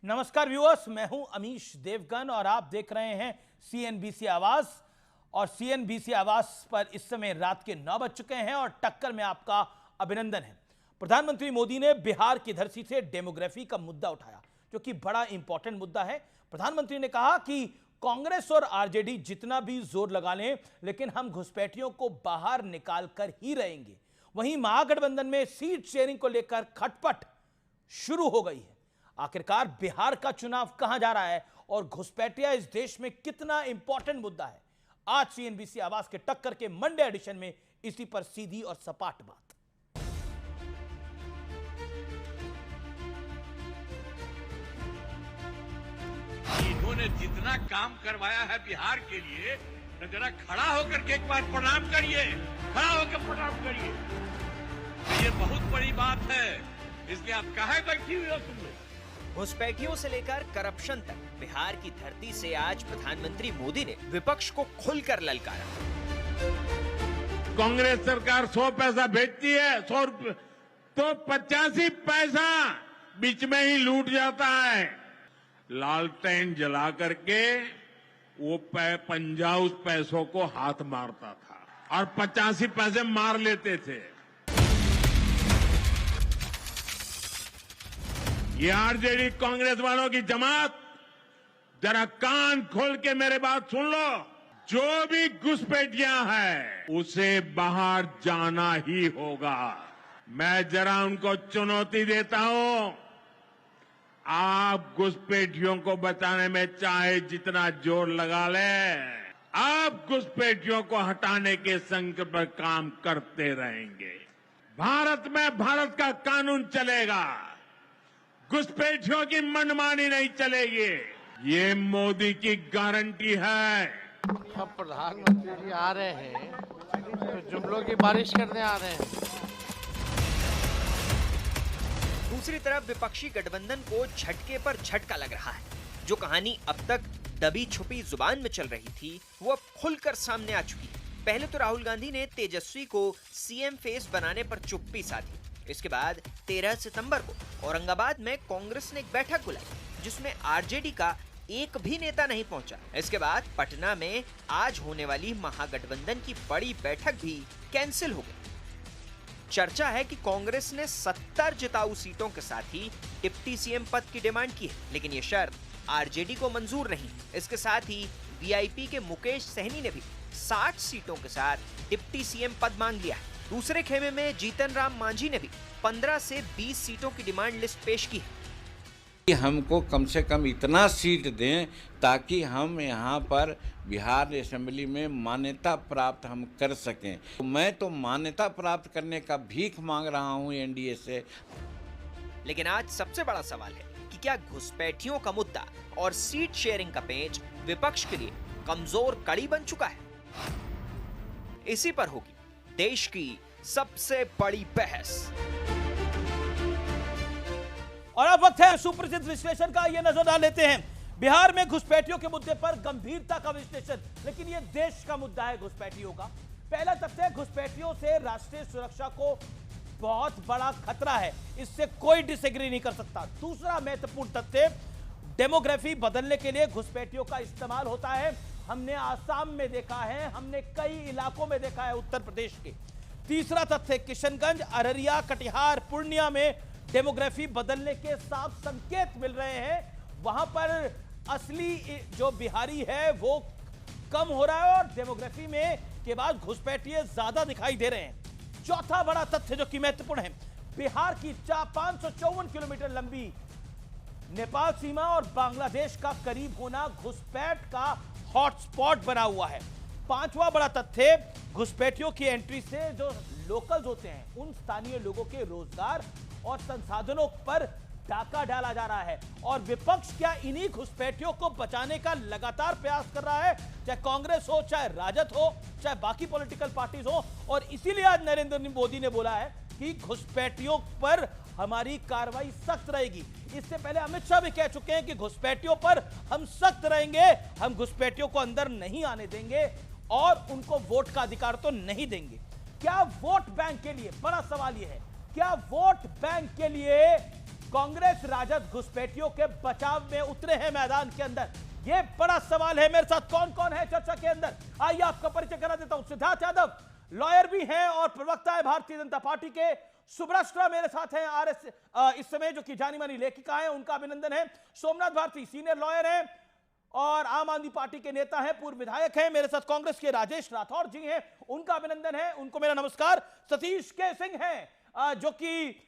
नमस्कार व्यूअर्स, मैं हूं अमीश देवगन और आप देख रहे हैं सीएनबीसी आवाज। और सीएनबीसी आवाज पर इस समय रात के 9 बज चुके हैं और टक्कर में आपका अभिनंदन है। प्रधानमंत्री मोदी ने बिहार की धरती से डेमोग्राफी का मुद्दा उठाया, जो कि बड़ा इंपॉर्टेंट मुद्दा है। प्रधानमंत्री ने कहा कि कांग्रेस और आरजेडी जितना भी जोर लगा लें, लेकिन हम घुसपैठियों को बाहर निकाल कर ही रहेंगे। वहीं महागठबंधन में सीट शेयरिंग को लेकर खटपट शुरू हो गई है। आखिरकार बिहार का चुनाव कहां जा रहा है और घुसपैठिया इस देश में कितना इंपॉर्टेंट मुद्दा है, आज सीएनबीसी आवाज के टक्कर के मंडे एडिशन में इसी पर सीधी और सपाट बात। इन्होंने जितना काम करवाया है बिहार के लिए, जरा खड़ा होकर के एक बार प्रणाम करिए, खड़ा होकर प्रणाम करिए। ये बहुत बड़ी बात है, इसलिए आप कहाँ बैठी हुई हो तुम लोग? घुसपैठियों से लेकर करप्शन तक बिहार की धरती से आज प्रधानमंत्री मोदी ने विपक्ष को खुलकर ललकारा। कांग्रेस सरकार 100 पैसा भेजती है, 100 रुपए, तो 85 पैसा बीच में ही लूट जाता है। लालटेन जला करके वो पंजा उस पैसों को हाथ मारता था और 85 पैसे मार लेते थे। ये आरजेडी कांग्रेस वालों की जमात, जरा कान खोल के मेरे बात सुन लो। जो भी घुसपैठियां है उसे बाहर जाना ही होगा। मैं जरा उनको चुनौती देता हूं, आप घुसपैठियों को बचाने में चाहे जितना जोर लगा ले, आप घुसपैठियों को हटाने के संकल्प पर काम करते रहेंगे। भारत में भारत का कानून चलेगा, घुसपैठियों की मनमानी नहीं चलेगी। ये मोदी की गारंटी है। अब प्रधानमंत्री जी आ रहे हैं तो जुमलों की बारिश करने आ रहे हैं। दूसरी तरफ विपक्षी गठबंधन को झटके पर झटका लग रहा है। जो कहानी अब तक दबी छुपी जुबान में चल रही थी, वो अब खुलकर सामने आ चुकी है। पहले तो राहुल गांधी ने तेजस्वी को सीएम फेस बनाने पर चुप्पी साधी। इसके बाद 13 सितंबर को औरंगाबाद में कांग्रेस ने एक बैठक बुलाई, जिसमें आरजेडी का एक भी नेता नहीं पहुंचा। इसके बाद पटना में आज होने वाली महागठबंधन की बड़ी बैठक भी कैंसिल हो गई। चर्चा है कि कांग्रेस ने 70 जिताऊ सीटों के साथ ही डिप्टी सीएम पद की डिमांड की है, लेकिन ये शर्त आरजेडी को मंजूर नहीं। इसके साथ ही वीआईपी के मुकेश सहनी ने भी 60 सीटों के साथ डिप्टी सीएम पद मांग लिया है। दूसरे खेमे में जीतन राम मांझी ने भी 15 से 20 सीटों की डिमांड लिस्ट पेश की है। हमको कम से कम इतना सीट दें ताकि हम यहाँ पर बिहार असेंबली में मान्यता प्राप्त हम कर सकें। मैं तो मान्यता प्राप्त करने का भीख मांग रहा हूँ एनडीए से। लेकिन आज सबसे बड़ा सवाल है कि क्या घुसपैठियों का मुद्दा और सीट शेयरिंग का पेंच विपक्ष के लिए कमजोर कड़ी बन चुका है? इसी पर होगी देश की सबसे बड़ी बहस। और अब वक्त है सुप्रसिद्ध विश्लेषण का। ये नजर डाल लेते हैं बिहार में घुसपैठियों के मुद्दे पर गंभीरता का विश्लेषण, लेकिन ये देश का मुद्दा है घुसपैठियों का। पहला तथ्य, घुसपैठियों से राष्ट्रीय सुरक्षा को बहुत बड़ा खतरा है, इससे कोई डिसएग्री नहीं कर सकता। दूसरा महत्वपूर्ण तथ्य, डेमोग्राफी बदलने के लिए घुसपैठियों का इस्तेमाल होता है। हमने आसाम में देखा है, हमने कई इलाकों में देखा है उत्तर प्रदेश के। तीसरा तथ्य, किशनगंज, अररिया, कटिहार, पूर्णिया में डेमोग्राफी बदलने के साफ संकेत मिल रहे हैं। वहां पर असली जो बिहारी है वो कम हो रहा है और डेमोग्राफी में के बाद घुसपैठिए ज्यादा दिखाई दे रहे हैं। चौथा बड़ा तथ्य जो कि महत्वपूर्ण है, बिहार की 554 किलोमीटर लंबी नेपाल सीमा और बांग्लादेश का करीब होना घुसपैठ का हॉटस्पॉट बना हुआ है। पांचवा बड़ा तथ्य, घुसपैठियों की एंट्री से जो लोकल्स होते हैं उन स्थानीय लोगों के रोजगार और संसाधनों पर डाका डाला जा रहा है। और विपक्ष क्या इन्हीं घुसपैठियों को बचाने का लगातार प्रयास कर रहा है, चाहे कांग्रेस हो, चाहे राजद हो, चाहे बाकी पॉलिटिकल पार्टीज हो। और इसीलिए आज नरेंद्र मोदी ने बोला है कि घुसपैठियों पर हमारी कार्रवाई सख्त रहेगी। इससे पहले अमित शाह भी कह चुके हैं कि घुसपैठियों पर हम सख्त रहेंगे, हम घुसपैठियों को अंदर नहीं आने देंगे और उनको वोट का अधिकार तो नहीं देंगे। क्या वोट बैंक के लिए, बड़ा सवाल यह है, क्या वोट बैंक के लिए कांग्रेस राजद घुसपैठियों के बचाव में उतरे हैं मैदान के अंदर। यह बड़ा सवाल है। मेरे साथ कौन कौन है चर्चा के अंदर, आइए आपका परिचय करा देता हूं। सिद्धार्थ यादव लॉयर भी हैं और प्रवक्ता है भारतीय जनता पार्टी के। सुब्रष्टा मेरे साथ हैं इस समय जो कि जानी मानी लेखिका है, उनका अभिनंदन है। सोमनाथ भारती सीनियर लॉयर हैं और आम आदमी पार्टी के नेता हैं, पूर्व विधायक हैं। मेरे साथ कांग्रेस के राजेश राठौर जी हैं, उनका अभिनंदन है, उनको मेरा नमस्कार। सतीश के सिंह हैं जो कि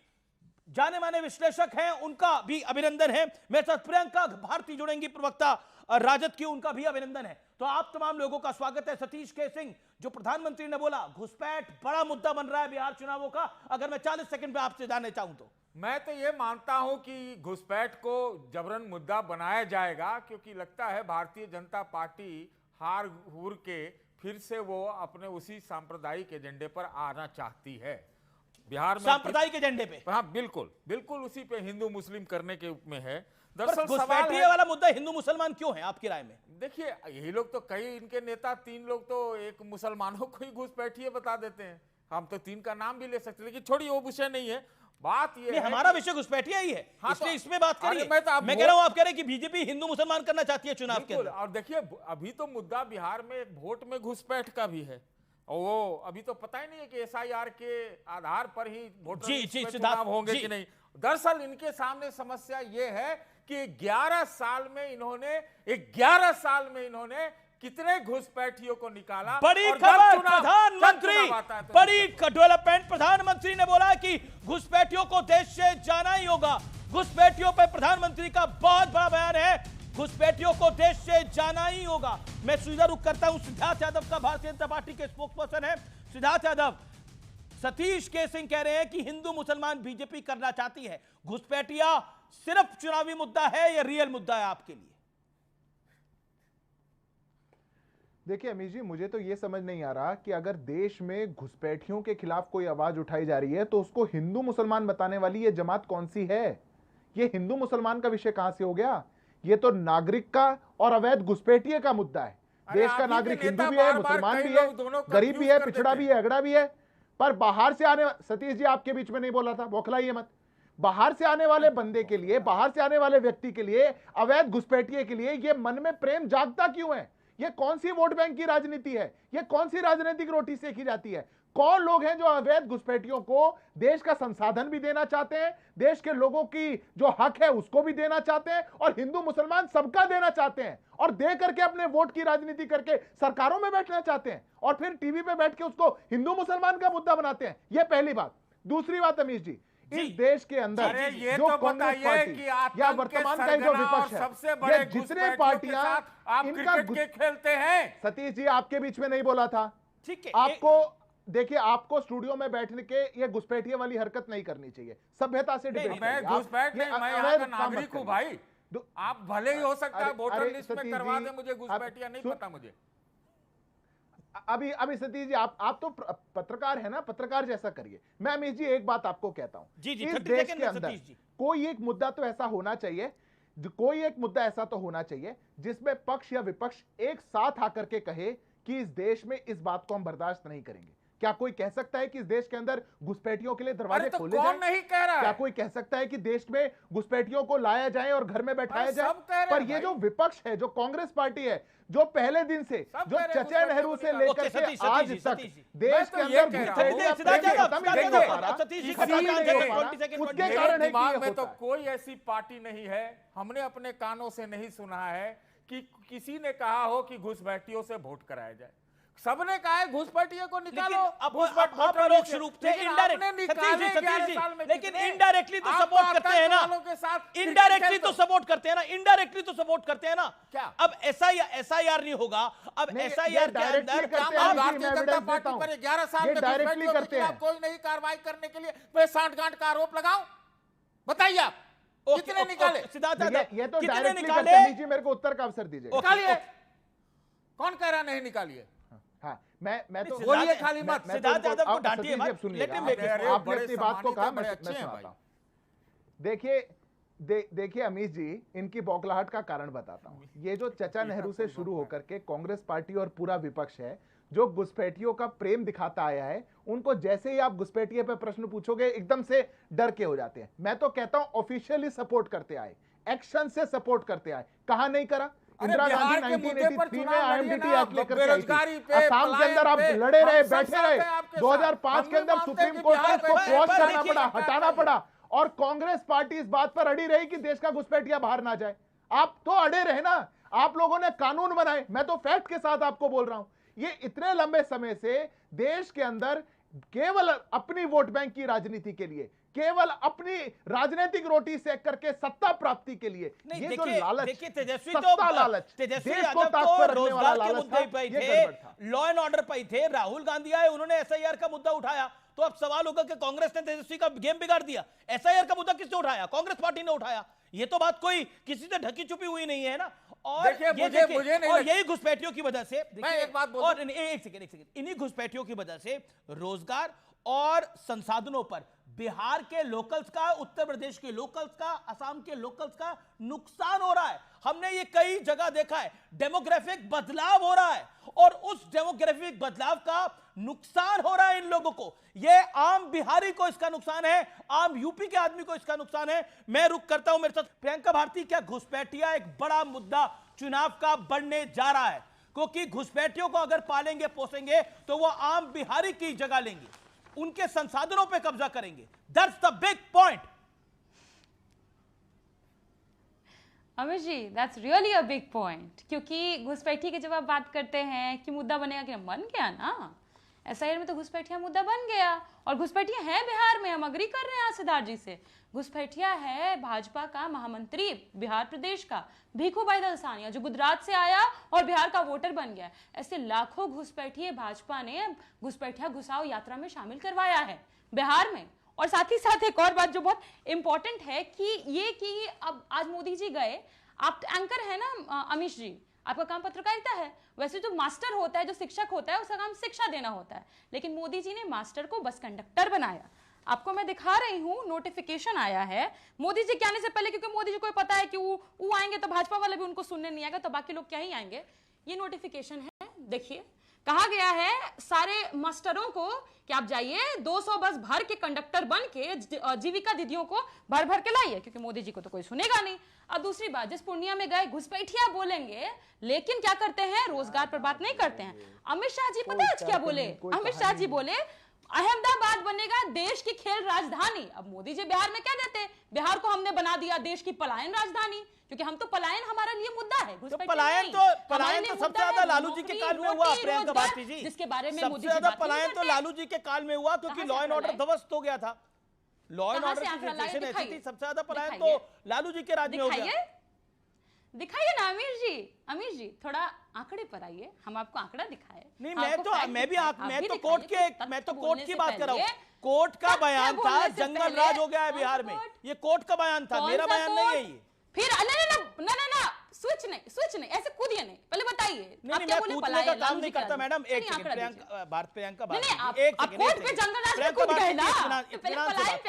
जाने माने विश्लेषक हैं, उनका भी अभिनंदन है। मेरे साथ प्रियंका भारती जुड़ेंगी, प्रवक्ता राजद की, उनका भी अभिनंदन है। तो आप तमाम लोगों का स्वागत है। सतीश के सिंह, जो प्रधानमंत्री ने बोला घुसपैठ बड़ा मुद्दा बन रहा है बिहार चुनावों का, अगर मैं 40 सेकंड में आपसे जानना चाहूं तो। मैं तो ये मानता हूं कि घुसपैठ को जबरन मुद्दा बनाया जाएगा, क्योंकि लगता है भारतीय जनता पार्टी हार हूर के फिर से वो अपने उसी सांप्रदायिक एजेंडे पर आना चाहती है बिहार में। सांप्रदायिक एजेंडे पे? हाँ, बिल्कुल बिल्कुल उसी पे हिंदू मुस्लिम करने के में है। दरअसल घुसपैठी वाला मुद्दा हिंदू मुसलमान क्यों है आपकी राय में? देखिए, यही लोग तो, कई इनके नेता 3 लोग तो एक मुसलमानों को ही घुसपैठिए बता देते हैं। हम तो 3 का नाम भी ले सकते, लेकिन छोड़िए, वो विषय नहीं है। बात ये है हमारा विषय घुसपैठिया ही है। हाँ, इसलिए तो इसमें बात करिए। मैं कह रहा हूं, आप कह रहे हैं कि बीजेपी हिंदू मुसलमान करना चाहती है चुनाव के अंदर। और देखिए, अभी तो मुद्दा बिहार में वोट में घुसपैठ का भी है, और वो अभी तो पता ही नहीं है कि SIR के आधार पर ही वोटर चुनाव होंगे कि नहीं। दरअसल इनके सामने समस्या ये है कि 11 साल में इन्होंने कितने घुसपैठियों को निकाला। बड़ी खबर, प्रधानमंत्री, बड़ी डेवलपमेंट, प्रधानमंत्री ने बोला कि घुसपैठियों को देश से जाना ही होगा। घुसपैठियों पर प्रधानमंत्री का बहुत बड़ा बयान है, घुसपैठियों को देश से जाना ही होगा। मैं सीधा रुख करता हूं सिद्धार्थ यादव का, भारतीय जनता पार्टी के स्पोक्सपर्सन है। सिद्धार्थ यादव, सतीश के सिंह कह रहे हैं कि हिंदू मुसलमान बीजेपी करना चाहती है, घुसपैठिया सिर्फ चुनावी मुद्दा है या रियल मुद्दा है आपके लिए? देखिए अमीश जी, मुझे तो ये समझ नहीं आ रहा कि अगर देश में घुसपैठियों के खिलाफ कोई आवाज उठाई जा रही है तो उसको हिंदू मुसलमान बताने वाली ये जमात कौन सी है? ये हिंदू मुसलमान का विषय कहां से हो गया? ये तो नागरिक का और अवैध घुसपैठिए का मुद्दा है। देश का नागरिक हिंदू भी है, मुसलमान भी है, गरीब भी है, पिछड़ा भी है, अगड़ा भी है। पर बाहर से आने, सतीश जी आपके बीच में नहीं बोला था, बौखलाइए मत। बाहर से आने वाले बंदे के लिए, बाहर से आने वाले व्यक्ति के लिए, अवैध घुसपैठिए के लिए ये मन में प्रेम जागता क्यों है? ये कौन सी वोट बैंक की राजनीति है? ये कौन सी राजनीतिक रोटी सेकी जाती है? कौन लोग हैं जो अवैध घुसपैठियों को देश का संसाधन भी देना चाहते हैं, देश के लोगों की जो हक है उसको भी देना चाहते हैं, और हिंदू मुसलमान सबका देना चाहते हैं, और दे करके अपने वोट की राजनीति करके सरकारों में बैठना चाहते हैं, और फिर टीवी पे बैठ के उसको हिंदू मुसलमान का मुद्दा बनाते हैं। यह पहली बात। दूसरी बात अमीश जी, इस देश के अंदर जो तो कांग्रेस पार्टी या वर्तमान का जो विपक्ष है, सबसे बड़े जितने पार्टियां आप क्रिकेट के खेलते हैं। सतीश जी आपके बीच में नहीं बोला था, ठीक है। आपको देखिए, आपको स्टूडियो में बैठने के ये घुसपैठिए वाली हरकत नहीं करनी चाहिए। सभ्यता से डिबेट मैं घुसपैठ नहीं, मैं यहाँ का नागरिक हूँ भाई। आप भले ही हो सकता है वोटर लिस्ट में करवा दें मुझे घुसपैठिया, नहीं पता मुझे। अभी सतीश जी आप तो पत्रकार है ना, पत्रकार जैसा करिए। मैं अमीश जी एक बात आपको कहता हूं, इस देश के अंदर कोई एक मुद्दा तो ऐसा होना चाहिए, कोई एक मुद्दा ऐसा तो होना चाहिए जिसमें पक्ष या विपक्ष एक साथ आकर के कहे कि इस देश में इस बात को हम बर्दाश्त नहीं करेंगे। क्या कोई कह सकता है कि इस देश के अंदर घुसपैठियों के लिए दरवाजे खोले जाएं? नहीं कह रहा। क्या कोई कह सकता है कि देश में घुसपैठियों को लाया जाए और घर में बैठाया जाए? पर ये जो विपक्ष है, जो कांग्रेस पार्टी है, जो पहले दिन से, जो चचा नेहरू से लेकर के आज तक देश के अंदर उसके कारण दिमाग में तो कोई ऐसी पार्टी नहीं है, हमने अपने कानों से नहीं सुना है कि किसी ने कहा हो कि घुसपैठियों से वोट कराया जाए। सबने कहा है घुसपैठियों को निकालो। परोक्ष रूप से लेकिन इनडायरेक्टली तो सपोर्ट करते हैं ना, इनडायरेक्टली तो सपोर्ट करते हैं ना, इनडायरेक्टली तो सपोर्ट करते हैं ना। क्या अब SIR नहीं होगा? अब SIR के अंदर भारतीय जनता पार्टी पर 11 साल में डायरेक्टली करते हैं, कोई नहीं कार्रवाई करने के लिए मैं सांठगांठ का आरोप लगाऊं? बताइए आप कितने निकाले? ये तो डायरेक्टली करते हैं जी, मेरे को उत्तर का अवसर दीजिए। निकालिए। कौन कह रहा नहीं निकालिए? हाँ, मैं तो बोलिए खाली मत। सिद्धार्थ यादव को डांटिए मत, आपने अपनी बात को कहा, मैं सुनाता हूं। देखिए अमीश जी, इनकी बौखलाहट का कारण बताता हूं। ये जो चचा नेहरू से शुरू होकर के कांग्रेस पार्टी और पूरा विपक्ष है, जो घुसपैठियों का प्रेम दिखाता आया है, उनको जैसे ही आप घुसपैठिए पे प्रश्न पूछोगे एकदम से डर के हो जाते हैं। मैं तो कहता हूं ऑफिशियली सपोर्ट करते आए, एक्शन से सपोर्ट करते आए। कहा नहीं करा? इंदिरा गांधी 1983 में आईएमडीटी एक्ट लेकर के आई थी। असम के अंदर आप लड़े रहे, बैठे रहे। 2005 के अंदर सुप्रीम कोर्ट में इसको क्रॉस करना पड़ा, हटाना पड़ा, और कांग्रेस पार्टी इस बात पर अड़ी रही कि देश का घुसपैठिया बाहर ना जाए। आप तो अड़े रहे ना, आप लोगों ने कानून बनाए। मैं तो फैक्ट के साथ आपको बोल रहा हूं, ये इतने लंबे समय से देश के अंदर केवल अपनी वोट बैंक की राजनीति के लिए, केवल अपनी राजनीतिक रोटी सेक करके सत्ता प्राप्ति के लिए, ये जो लालच, तेजस्वी सत्ता लालच, तेजस्वी देश यादव को ताक तो पर रखने वाला रोजगार के लालच मुद्दे था, पे ये थे, गड़बड़ था। लॉ एंड ऑर्डर पे थे। राहुल गांधी आए, उन्होंने एसआईआर का मुद्दा उठाया, तो अब सवाल होगा कि कांग्रेस ने तेजस्वी का गेम बिगाड़ दिया। एसआईआर का मुद्दा किसने उठाया? कांग्रेस पार्टी ने उठाया। ये तो बात कोई किसी से ढकी छुपी हुई नहीं है ना। और मुझे नहीं और यही घुसपैठियों की वजह से, मैं एक बात बोलूं, और एक सेकंड, इन्हीं घुसपैठियों की वजह से रोजगार और संसाधनों पर बिहार के लोकल्स का, उत्तर प्रदेश के लोकल्स का, असम के लोकल्स का नुकसान हो रहा है। हमने ये कई जगह देखा है, डेमोग्राफिक बदलाव हो रहा है, और उस डेमोग्राफिक बदलाव का नुकसान हो रहा है इन लोगों को। ये आम बिहारी को इसका नुकसान है, आम यूपी के आदमी को इसका नुकसान है। मैं रुक करता हूं, मेरे साथ प्रियंका भारती। क्या घुसपैठिया एक बड़ा मुद्दा चुनाव का बनने जा रहा है? क्योंकि घुसपैठियों को अगर पालेंगे पोसेंगे तो वो आम बिहारी की जगह लेंगे, उनके संसाधनों पे कब्जा करेंगे। That's the big point. Amit ji, that's really a big point, क्योंकि घुसपैठी की जब आप बात करते हैं कि मुद्दा बनेगा, कि बन गया ना एसआईआर में, तो घुसपैठिया मुद्दा बन गया। और घुसपैठिया है बिहार में, हम अग्री कर रहे हैं सिद्धार्थ जी से। घुसपैठिया है भाजपा का महामंत्री बिहार प्रदेश का भीखू भाई दलसानिया, जो गुजरात से आया और बिहार का वोटर बन गया। ऐसे लाखों घुसपैठिए भाजपा ने घुसपैठिया घुसाओ यात्रा में शामिल करवाया है बिहार में। और साथ ही साथ एक और बात जो बहुत इंपॉर्टेंट है कि अब आज मोदी जी गए, आप एंकर है ना अमीश जी, आपका काम पत्रकारिता है। वैसे जो मास्टर होता है, जो शिक्षक होता है, उसका काम शिक्षा देना होता है, लेकिन मोदी जी ने मास्टर को बस कंडक्टर बनाया। आपको मैं दिखा रही हूँ, नोटिफिकेशन आया है मोदी जी के आने से पहले, क्योंकि मोदी जी को पता है कि वो आएंगे तो भाजपा वाले भी उनको सुनने नहीं आएगा, तो बाकी लोग क्या ही आएंगे। ये नोटिफिकेशन है, देखिए कहा गया है सारे मास्टरों को कि आप जाइए 200 बस भर के कंडक्टर बन के जीविका दीदियों को भर भर के लाइए, क्योंकि मोदी जी को तो कोई सुनेगा नहीं। अब दूसरी बात, जिस पूर्णिया में गए घुसपैठिया बोलेंगे, लेकिन क्या करते हैं, रोजगार पर बात नहीं करते हैं। अमित शाह जी पता है आज क्या बोले? अमित शाह जी बोले अहमदाबाद बनेगा देश की खेल राजधानी। अब मोदी जी बिहार में क्या देते, बिहार को हमने बना दिया देश की पलायन राजधानी, क्योंकि हम तो पलायन हमारा लिए मुद्दा है। तो पलायन तो सबसे ज्यादा लालू जी के काल में हुआ प्रियंका भारती जी, जिसके बारे में सबसे ज्यादा पलायन तो लालू जी के काल में हुआ, क्योंकि लॉ एंड ऑर्डर ध्वस्त हो गया था। लॉ एंड ऑर्डर की सिचुएशन ऐसी थी, सबसे ज्यादा पलायन तो लालू जी के राज में हो गया। दिखाइए ना अमीर जी थोड़ा आंकड़े पर आइए, हम आपको आंकड़ा दिखाए। नहीं, मैं तो कोर्ट की बात कर रहा हूँ। कोर्ट का बयान था, जंगल राज हो गया है बिहार में, ये कोर्ट का बयान था, मेरा बयान नहीं है ये। फिर ना स्विच नहीं, ऐसे कूदिए नहीं, पहले बताइए। नहीं, मैं कूदने का काम नहीं करता मैडम। एक सेकंड, प्रियंका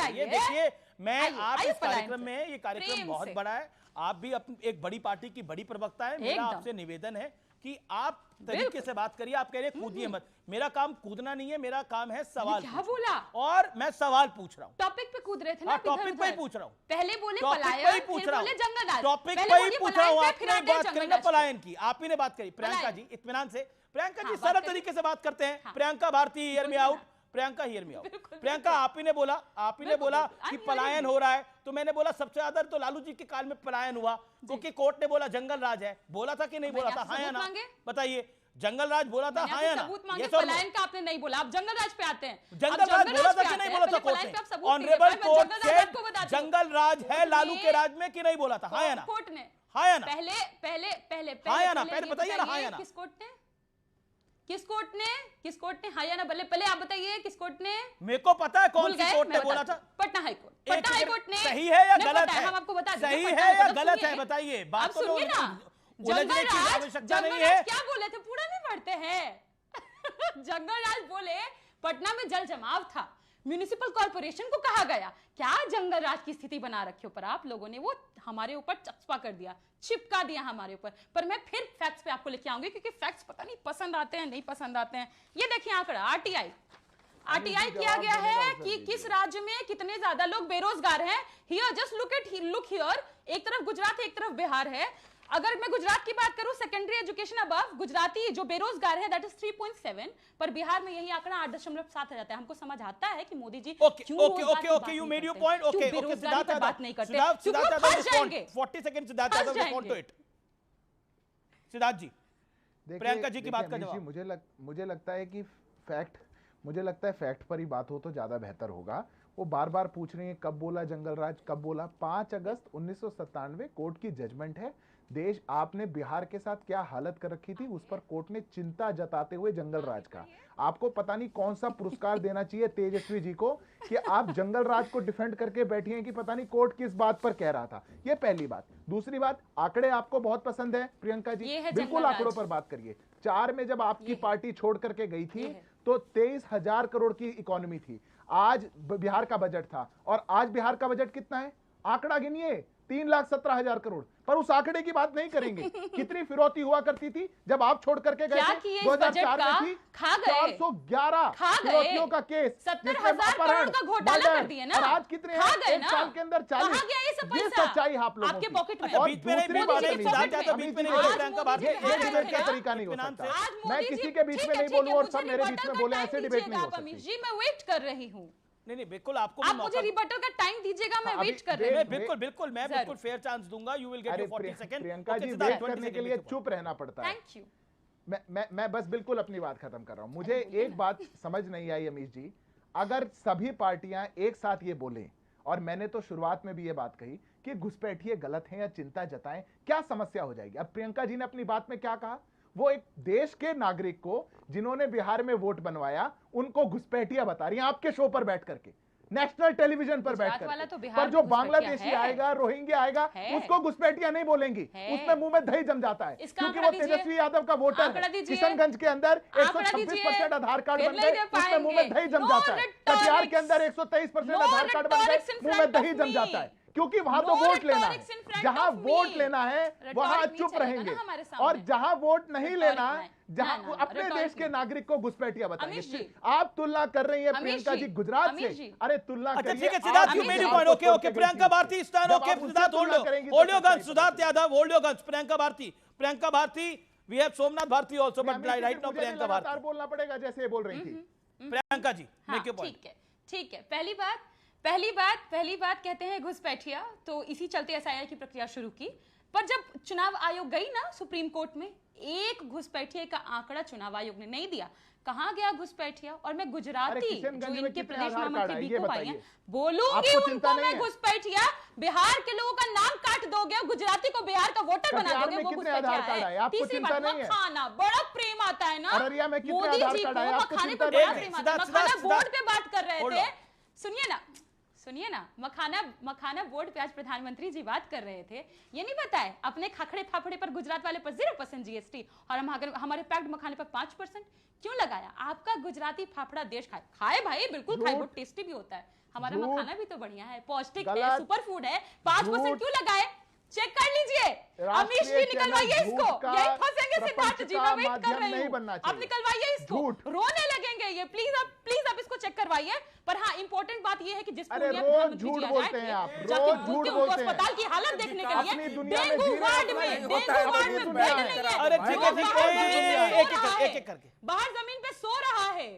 ये देखिए, मैं आप इस कार्यक्रम में, ये कार्यक्रम बहुत बड़ा है, आप भी अपनी एक बड़ी पार्टी की बड़ी प्रवक्ता है, मेरा आपसे निवेदन है कि आप तरीके से बात करिए। आप कह रहे हैं कूदिए मत, मेरा काम कूदना नहीं है, मेरा काम है सवाल। क्या बोला? और मैं सवाल पूछ रहा हूँ। टॉपिक पे कूद रहे थे ना, टॉपिक पे ही पूछ रहा हूँ। पहले बोले पलायन, फिर बोले जंगल राज। टॉपिक पे ही पूछ रहा हूँ। आपने बात करी ना पलायन की, आप ही ने बात करी। प्रियंका जी इत्मीनान से, प्रियंका जी सरल तरीके से बात करते हैं। Priyanka Bharti hear me out, Priyanka hear me out. Priyanka आप ही ने बोला कि पलायन हो रहा है, तो मैंने बोला सबसे ज्यादा तो लालू जी के काल में पलायन हुआ, क्योंकि कोर्ट ने बोला जंगल राज है। बोला था कि नहीं बोला था? हाँ या ना बताइए। जंगल राज बोला था, हाँ या ना? ये पलायन का आपने नहीं बोला, आप जंगल राज पे आते हैं। जंगल राज बोला था कि नहीं बोला था कोर्ट ने? ऑनरेबल कोर्ट से जंगल राज है लालू के राज में कि नहीं बोला था? हाँ या ना? कोर्ट ने, हाँ या ना? पहले हाँ या ना? पहले बताइए ना, हाँ या ना? किस कोर्ट ने हाँ या ना? पहले आप बताइए किस कोर्ट ने? मेरे को पता है कौन सी कोर्ट ने बोला था। पटना हाईकोर्ट ने। सही है या गलत है? हम आपको बता दें, सही है या गलत है बताइए। बात तो सुनिए ना, उलझने की आवश्यकता नहीं है। क्या बोले थे, पूरा नहीं पढ़ते हैं। जंगल राज बोले पटना में जल जमाव था, म्युनिसिपल कॉर्पोरेशन को कहा गया। क्या जंगल राज की स्थिति बना रखी हो, पर आप लोगों ने वो हमारे ऊपर चस्पा कर दिया, चिपका दिया हमारे ऊपर। पर मैं फिर फैक्ट्स पे आपको लेके आऊंगी, क्योंकि फैक्ट्स पता नहीं पसंद आते हैं नहीं पसंद आते हैं। ये देखिए आंकड़ा आरटीआई किया गया है कि किस राज्य में कितने ज्यादा लोग बेरोजगार हैं। हियर जस्ट लुक हियर, एक तरफ गुजरात है एक तरफ बिहार है। अगर मैं गुजरात की बात करूं, सेकेंडरी एजुकेशन अबव गुजराती जो बेरोजगार है दैट इज 3.7, पर बिहार में यही आंकड़ा 8.7 आ जाता है। हमको समझ आता है कि Modi ji okay you made your point. Okay Siddharth Yadav बात नहीं करते, Siddharth Yadav respond, 40 second Siddharth Yadav respond to it. Siddharth ji, Priyanka ji की बात का जवाब। मुझे लगता है कि फैक्ट पर ही बात हो तो ज्यादा बेहतर होगा। वो बार बार पूछ रही हैं कब बोला जंगल राज, कब बोला। 5 अगस्त 1997 कोर्ट की जजमेंट है। देश आपने बिहार के साथ क्या हालत कर रखी थी, उस पर कोर्ट ने चिंता जताते हुए जंगल राज का, आपको पता नहीं कौन सा पुरस्कार देना चाहिए तेजस्वी जी को कि आप जंगल राज को डिफेंड करके बैठी हैं कि पता नहीं कोर्ट किस बात पर कह रहा था। ये पहली बात। दूसरी बात, आंकड़े आपको बहुत पसंद है प्रियंका जी, बिल्कुल आंकड़ों पर बात करिए। 4 में जब आपकी पार्टी छोड़ करके गई थी तो 23,000 करोड़ की इकोनॉमी थी। आज बिहार का बजट था, और आज बिहार का बजट कितना है, आंकड़ा गिनिए, 3,17,000 करोड़। पर उस आंकड़े की बात नहीं करेंगे। कितनी फिरौती हुआ करती थी जब आप छोड़ करके गए थे? 2004 में थी 411 फिरौतियों का केस, 70,000 करोड़ का घोटाला कर दिए ना। और आज कितने हैं? एक साल के अंदर 40। ये सच्चाई आप लोगों आपके की। पॉकेट में। और बीच में नहीं, दूसरी बात बीच में नहीं, प्रियंका बात ये डिबेट का तरीका नहीं हो सकता। मैं किसी के बीच में नहीं बोलूं और सब मेरे बीच में बोले, ऐसे डिबेट नहीं हो सकती। जी मैं वेट कर रही हूँ। नहीं बिल्कुल, आपको आप मुझे रिबटल का टाइम दीजिएगा, मैं वेट कर रही हूं। बिल्कुल मैं बिल्कुल फेयर चांस दूंगा। You will get your 40 second. Priyanka ji, wait करने के लिए चुप रहना पड़ता है। Thank you. मैं बस बिल्कुल अपनी बात खत्म कर रहा हूं। मुझे एक बात समझ नहीं आई अमीश जी, अगर सभी पार्टियां एक साथ ये बोलें, और मैंने तो शुरुआत में भी ये बात कही कि घुसपैठिए गलत हैं या चिंता जताएं, क्या समस्या हो जाएगी? अब प्रियंका जी ने अपनी बात में क्या कहा, वो एक देश के नागरिक को जिन्होंने बिहार में वोट बनवाया उनको घुसपैठिया बता रही हैं आपके शो पर बैठ करके, नेशनल टेलीविजन पर बैठकर। तो पर जो बांग्लादेशी आएगा, रोहिंग्या आएगा, उसको घुसपैठिया नहीं बोलेंगी, उसमें मुंह में दही जम जाता है, क्योंकि वो तेजस्वी यादव का वोटर है। किशनगंज के अंदर 126% आधार कार्ड बन गए, उसमें मुंह में दही जम जाता है। कटिहार के अंदर 123% आधार कार्ड बन गए, मुंह में दही जम जाता है, क्योंकि वहां तो वोट लेना है। जहां वोट लेना है वहां चुप रहेंगे, और जहां वोट नहीं लेना, जहां अपने देश के नागरिक को घुसपैठिया बताएंगे। आप तुलना कर रही है प्रियंका जी गुजरात से, अरे तुलना अच्छा ठीक है Siddharth, you made your point. Okay Priyanka Bharti stand. Okay Siddharth hold your guns, Siddharth Yadav hold your guns. Priyanka Bharti we have Somnath Bharti also, but right now Priyanka Bharti बोलना पड़ेगा जैसे ये बोल रही थी। Priyanka ji make your point. ठीक है। पहली बात कहते हैं घुसपैठिया, तो इसी चलते एसआईआर की प्रक्रिया शुरू की। पर जब चुनाव आयोग गई ना सुप्रीम कोर्ट में, एक घुसपैठिए का आंकड़ा चुनाव आयोग ने नहीं दिया। कहां गया घुसपैठिया? और मैं गुजराती जो इनके प्रदेश महामंत्री बीको भाई हैं, बोलूंगी उनको मैं घुसपैठिया। बिहार के लोगों का नाम काट दोगे, गुजराती को बिहार का वोटर बना दोगे, वो घुसपैठिया है। तीसरी बात, मखाना बड़ा प्रेम आता है ना मोदी जी को, मखाने पर बड़ा प्रेम आता है। मखाना बोर्ड पे बात कर रहे थे, सुनिए ना, मखाना बोर्ड पे आज प्रधानमंत्री जी बात कर रहे थे। ये नहीं बताए अपने खाखड़े फाफड़े पर गुजरात वाले पर 0% जीएसटी, और हमारे पैक्ड मखाने पर 5% क्यों लगाया? आपका गुजराती फाफड़ा देश खाए भाई, बिल्कुल खाए, बहुत टेस्टी भी होता है। हमारा मखाना भी तो बढ़िया है, पौष्टिक है, सुपर फूड है। 5% क्यों लगाए? चेक कर लीजिए। अमीश जी निकलवाइए इसको, यही फंसेंगे सिद्धार्थ जी, मैं वेट कर रही हूं। आप निकलवाइए इसको, रोने लगेंगे ये। प्लीज आप इसको चेक करवाइए। पर हाँ, इंपॉर्टेंट बात ये है कि जिस प्रधानमंत्री जी अस्पताल की हालत देखने के लिए डेंगू वार्ड में बेड नहीं है, बाहर जमीन पे सो रहा है।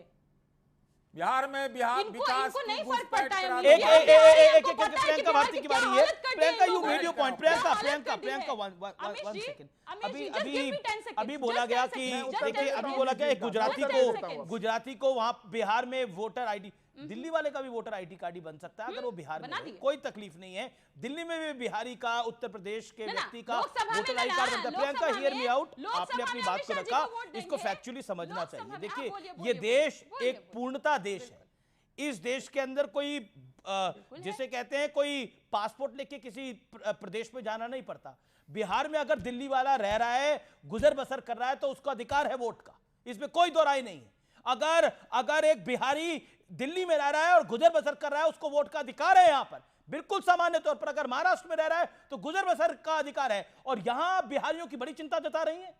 बिहार में विकास नहीं फर्क पड़ता है। एक प्रियंका भारती की बारी है। Priyanka you made your point. Priyanka 1 second. अभी बोला गया कि देखिए, अभी बोला गया गुजराती को वहां बिहार में वोटर आईडी, दिल्ली वाले का भी वोटर आईडी कार्ड ही बन सकता है अगर वो बिहार में, कोई तकलीफ नहीं है। दिल्ली में भी बिहारी का, उत्तर प्रदेश के व्यक्ति का वोटर आई कार्ड बनता है। प्रियंका हियर मी आउट, आपने अपनी बात को रखा, इसको फैक्चुअली समझना चाहिए। देखिए, ये देश एक पूर्णता देश है। इस देश के अंदर कोई जिसे कहते हैं कोई पासपोर्ट लेके किसी प्रदेश में जाना नहीं पड़ता। बिहार में अगर दिल्ली वाला रह रहा है, गुजर बसर कर रहा है, तो उसका अधिकार है वोट का, इसमें कोई दो राय नहीं है। अगर अगर एक बिहारी दिल्ली में रह रहा है और गुजर बसर कर रहा है, उसको वोट का अधिकार है यहां पर, बिल्कुल सामान्य तौर पर। अगर महाराष्ट्र में रह रहा है तो गुजर बसर का अधिकार है, और यहां बिहारियों की बड़ी चिंता जता रही है।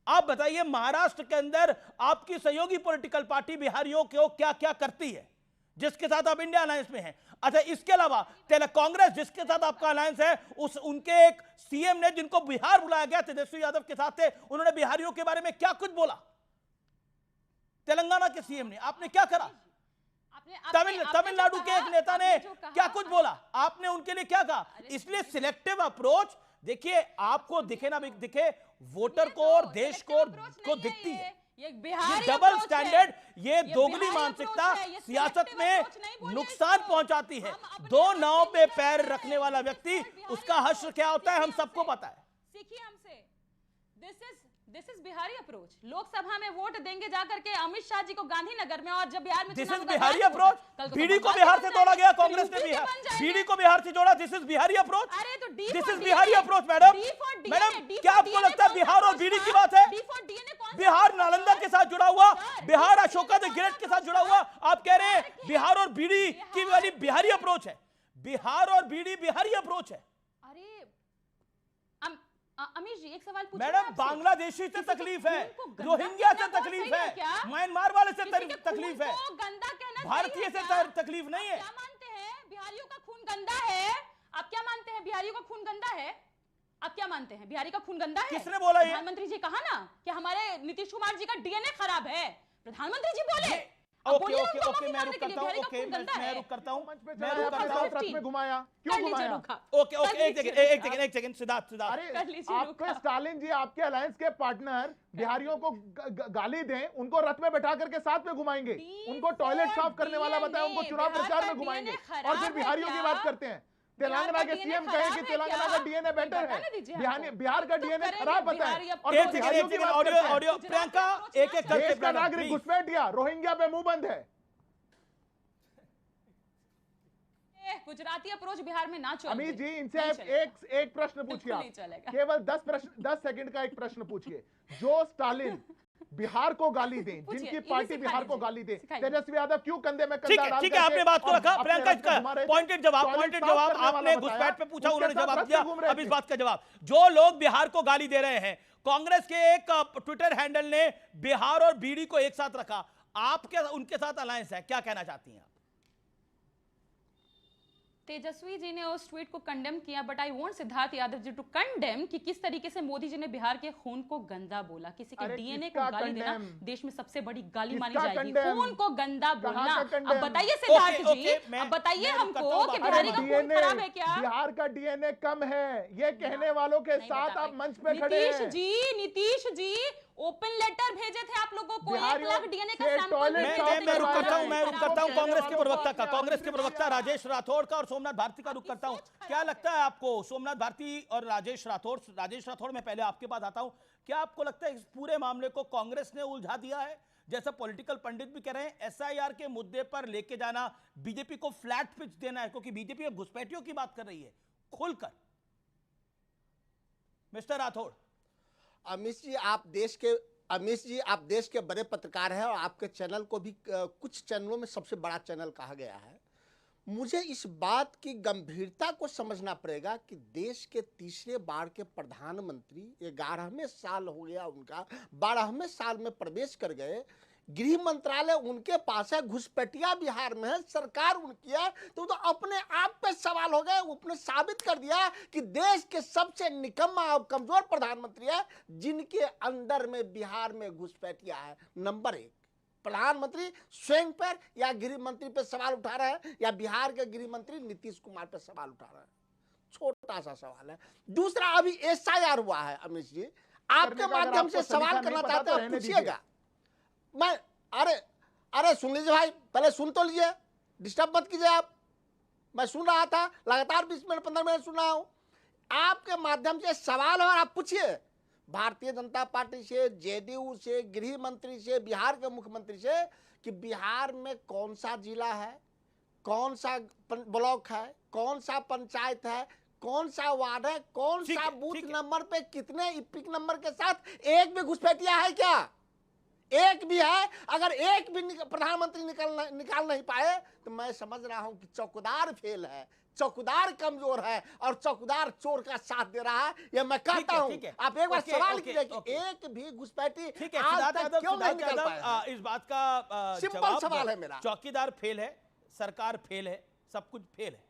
आप बताइए, महाराष्ट्र के अंदर आपकी सहयोगी पॉलिटिकल पार्टी बिहारियों को क्या क्या करती है, जिसके साथ आप इंडिया अलायंस में हैं? अच्छा, इसके अलावा कांग्रेस जिसके साथ आपका अलायंस है, उनके एक सीएम ने, जिनको बिहार बुलाया गया, तेजस्वी यादव के साथ थे, उन्होंने बिहारियों के बारे में क्या कुछ बोला? तेलंगाना के सीएम ने, आपने क्या करा? तमिलनाडु के एक नेता ने क्या कुछ बोला, आपने उनके लिए क्या कहा? इसलिए सिलेक्टिव अप्रोच, देखिए आपको दिखे ना दिखे, वोटर को और देश को दिखती है। ये डबल स्टैंडर्ड, ये दोगली मानसिकता सियासत में नुकसान पहुंचाती है। दो नाव पे पैर रखने वाला व्यक्ति, उसका हश्र क्या होता है हम सबको पता है। सीखिए हमसे, this is Bihari approach. Lok Sabha में वोट देंगे जाकर के अमित शाह जी को गांधीनगर में, और जब बिहार में दिस इज बिहारी अप्रोच। बीडी को बिहार से जोड़ा गया, कांग्रेस ने बीडी को बिहार से जोड़ा, this is Bihari approach. This is Bihari approach. Madam, क्या आपको लगता है बिहार और बीडी की बात है? बिहार नालंदा के साथ जुड़ा हुआ, बिहार अशोका द ग्रेट के साथ जुड़ा हुआ, आप कह रहे हैं बिहार और बीडी की वाली बिहारी अप्रोच है? बिहार और बीडी बिहारी अप्रोच है। अमीश जी, एक सवाल पूछूं मैडम, बांग्लादेशी से तकलीफ है, रोहिंग्या से तकलीफ है, म्यांमार वाले से तकलीफ है, भारतीय से तकलीफ नहीं है। क्या मानते हैं बिहारियों का खून गंदा है? आप क्या मानते हैं बिहारियों का खून गंदा है? आप क्या मानते हैं बिहारी का खून गंदा है? किसने बोला ये? प्रधानमंत्री जी कहा ना कि हमारे नीतीश कुमार जी का डीएनए खराब है, प्रधानमंत्री जी बोले। ओके, मैं रुक करता हूं, मैं रुक करता हूं, रथ में घुमाया, क्यों घुमाया? ओके, एक सेकंड, सिद्धार्थ, आपके स्टालिन जी, आपके अलायंस के पार्टनर बिहारियों को गाली दें, उनको रथ में बैठा करके साथ में घुमाएंगे, उनको टॉयलेट साफ करने वाला बताया, उनको चुनाव प्रचार में घुमाएंगे, और फिर बिहारियों की बात करते हैं। तेलंगाना के सीएम कहे कि तेलंगाना का डीएनए बेटर है, बिहार का डीएनए खराब बताए, और ऑडियो प्रियंका एक करके देश का नागरिक घुसपैठ गया, रोहिंग्या पे मुंह बंद है। गुजराती अप्रोच बिहार में ना चले। अमित जी, इनसे एक प्रश्न पूछिए, आप केवल 10 सेकंड का एक प्रश्न पूछिए। जो स्टालिन बिहार को गाली दें, जिनकी पार्टी बिहार को गाली दे, तेजस्वी यादव क्यों कंधे में कंधा डाल? ठीक है, आपने बात को रखा। प्रियंका, इसका पॉइंटेड जवाब, आपने घुसपैठ पे पूछा, उन्होंने जवाब दिया। अब इस बात का जवाब, जो लोग बिहार को गाली दे रहे हैं, कांग्रेस के एक ट्विटर हैंडल ने बिहार और बीडी को एक साथ रखा, आपके उनके साथ अलायंस है, क्या कहना चाहती हैं आप? तेजस्वी जी ने उस ट्वीट को कंडेम किया, but I want Siddharth Yadav ji to condemn कि किस तरीके से मोदी जी ने बिहार के खून को गंदा बोला। किसी के डीएनए को गाली देना देश में सबसे बड़ी गाली मानी जाएगी, खून को गंदा बोलना। अब बताइए सिद्धार्थ जी, अब बताइए हमको कि बिहारी का खून खराब है क्या? बिहार का डीएनए कम है, ये कहने वालों के साथ आप मंच पे खड़े हैं। नीतीश जी ओपन लेटर भेजे थे आप लोगों को, 1 लाख डीएनए का सैंपल। मैं रुक करता हूं कांग्रेस के प्रवक्ता राजेश राठौड़ का और सोमनाथ भारती का रुक करता हूं। क्या लगता है आपको, सोमनाथ भारती और राजेश राठौड़, मैं पहले आपके पास आता हूं, क्या आपको लगता है इस पूरे मामले को कांग्रेस ने उलझा दिया है? जैसा पॉलिटिकल पंडित भी कह रहे हैं, एसआईआर के मुद्दे पर लेके जाना, बीजेपी को फ्लैट पिच देना है, क्योंकि बीजेपी अब घुसपैठियों की बात कर रही है खुलकर। मिस्टर राठौड़। अमित जी, आप देश के बड़े पत्रकार हैं, और आपके चैनल को भी कुछ चैनलों में सबसे बड़ा चैनल कहा गया है। मुझे इस बात की गंभीरता को समझना पड़ेगा कि देश के तीसरे बार के प्रधानमंत्री, 11वें साल हो गया उनका, 12वें साल में प्रवेश कर गए, गृह मंत्रालय उनके पास है, घुसपैठिया बिहार में है, सरकार उनकी है, तो अपने आप पे सवाल हो गए। उसने साबित कर दिया कि देश के सबसे निकम्मा और कमजोर प्रधानमंत्री है, जिनके अंदर में बिहार में घुसपैठिया है। नंबर 1, प्रधानमंत्री स्वयं पर या गृह मंत्री पे सवाल उठा रहे हैं, या बिहार के गृह मंत्री नीतीश कुमार पे सवाल उठा रहे हैं। छोटा सा सवाल है। दूसरा, अभी एसआईआर हुआ है, अमित जी आपके माध्यम से सवाल करना चाहते हैं, पूछिएगा। मैं अरे सुन लीजिए भाई, पहले सुन तो लीजिए, डिस्टर्ब मत कीजिए आप। मैं सुन रहा था, लगातार 20 मिनट 15 मिनट सुन रहा हूं। आपके माध्यम से सवाल है और आप पूछिए भारतीय जनता पार्टी से, जेडीयू से, गृह मंत्री से, बिहार के मुख्यमंत्री से, कि बिहार में कौन सा जिला है, कौन सा ब्लॉक है, कौन सा पंचायत है, कौन सा वार्ड है, कौन सा बूथ नंबर पे कितने इपिक नंबर के साथ एक भी घुसपैठिया है क्या? एक भी है, अगर एक भी प्रधानमंत्री निकाल नहीं पाए तो मैं समझ रहा हूं कि चौकीदार फेल है, चौकीदार कमजोर है और चौकीदार चोर का साथ दे रहा है। ये मैं कहता हूं। आप एक बार सवाल कीजिए कि एक भी घुसपैठी आज तक क्यों नहीं निकल पाया? इस बात का सिंपल सवाल है मेरा। चौकीदार फेल है, सरकार फेल है, सब कुछ फेल है।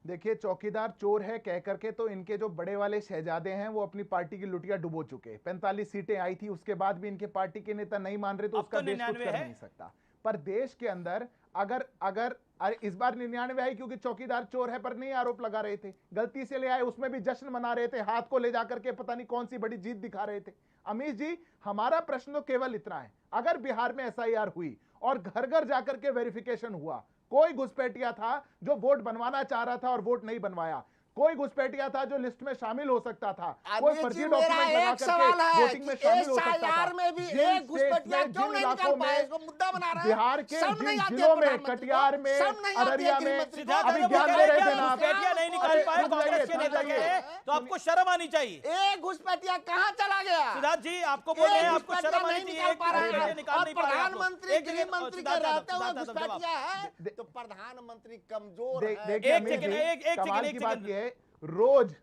देखिए, चौकीदार चोर है कह करके तो इनके जो बड़े वाले शहजादे हैं वो अपनी पार्टी की लुटिया डुबो चुके। 45 सीटें आई थी, उसके बाद भी इनके पार्टी के नेता नहीं मान रहे तो उसका देश कुछ कर नहीं सकता। पर देश के अंदर अगर इस बार 99 आई क्योंकि चौकीदार चोर है पर नहीं आरोप लगा रहे थे, गलती से ले आए, उसमें भी जश्न मना रहे थे, हाथ को ले जाकर के पता नहीं कौन सी बड़ी जीत दिखा रहे थे। अमीश जी, हमारा प्रश्न तो केवल इतना है, अगर बिहार में SIR हुई और घर घर जाकर के वेरिफिकेशन हुआ, कोई घुसपैठिया था जो वोट बनवाना चाह रहा था और वोट नहीं बनवाया, कोई घुसपैठिया था जो लिस्ट में शामिल हो सकता था, कोई फर्जी डॉक्यूमेंट लगा करके वोटिंग में शामिल हो सकता था। में भी एक घुसपैठिया क्यों नहीं निकाल पाए? इसको मुद्दा बना रहा है। बिहार के जिन जिलों में, कटिहार में, अररिया में, अभी ज्ञान दे रहे थे ना, नहीं निकाल पाए कांग्रेस के नेता के, तो आपको शर्म आनी चाहिए। एक घुसपैठिया कहां चला गया? सिद्धार्थ जी, आपको बोल रहे हैं, आपको शर्म आनी चाहिए। प्रधानमंत्री गृह मंत्री के रहते हुए घुसपैठिया है तो प्रधानमंत्री कमजोर है। देखिए, कमाल की बात यह है, रोज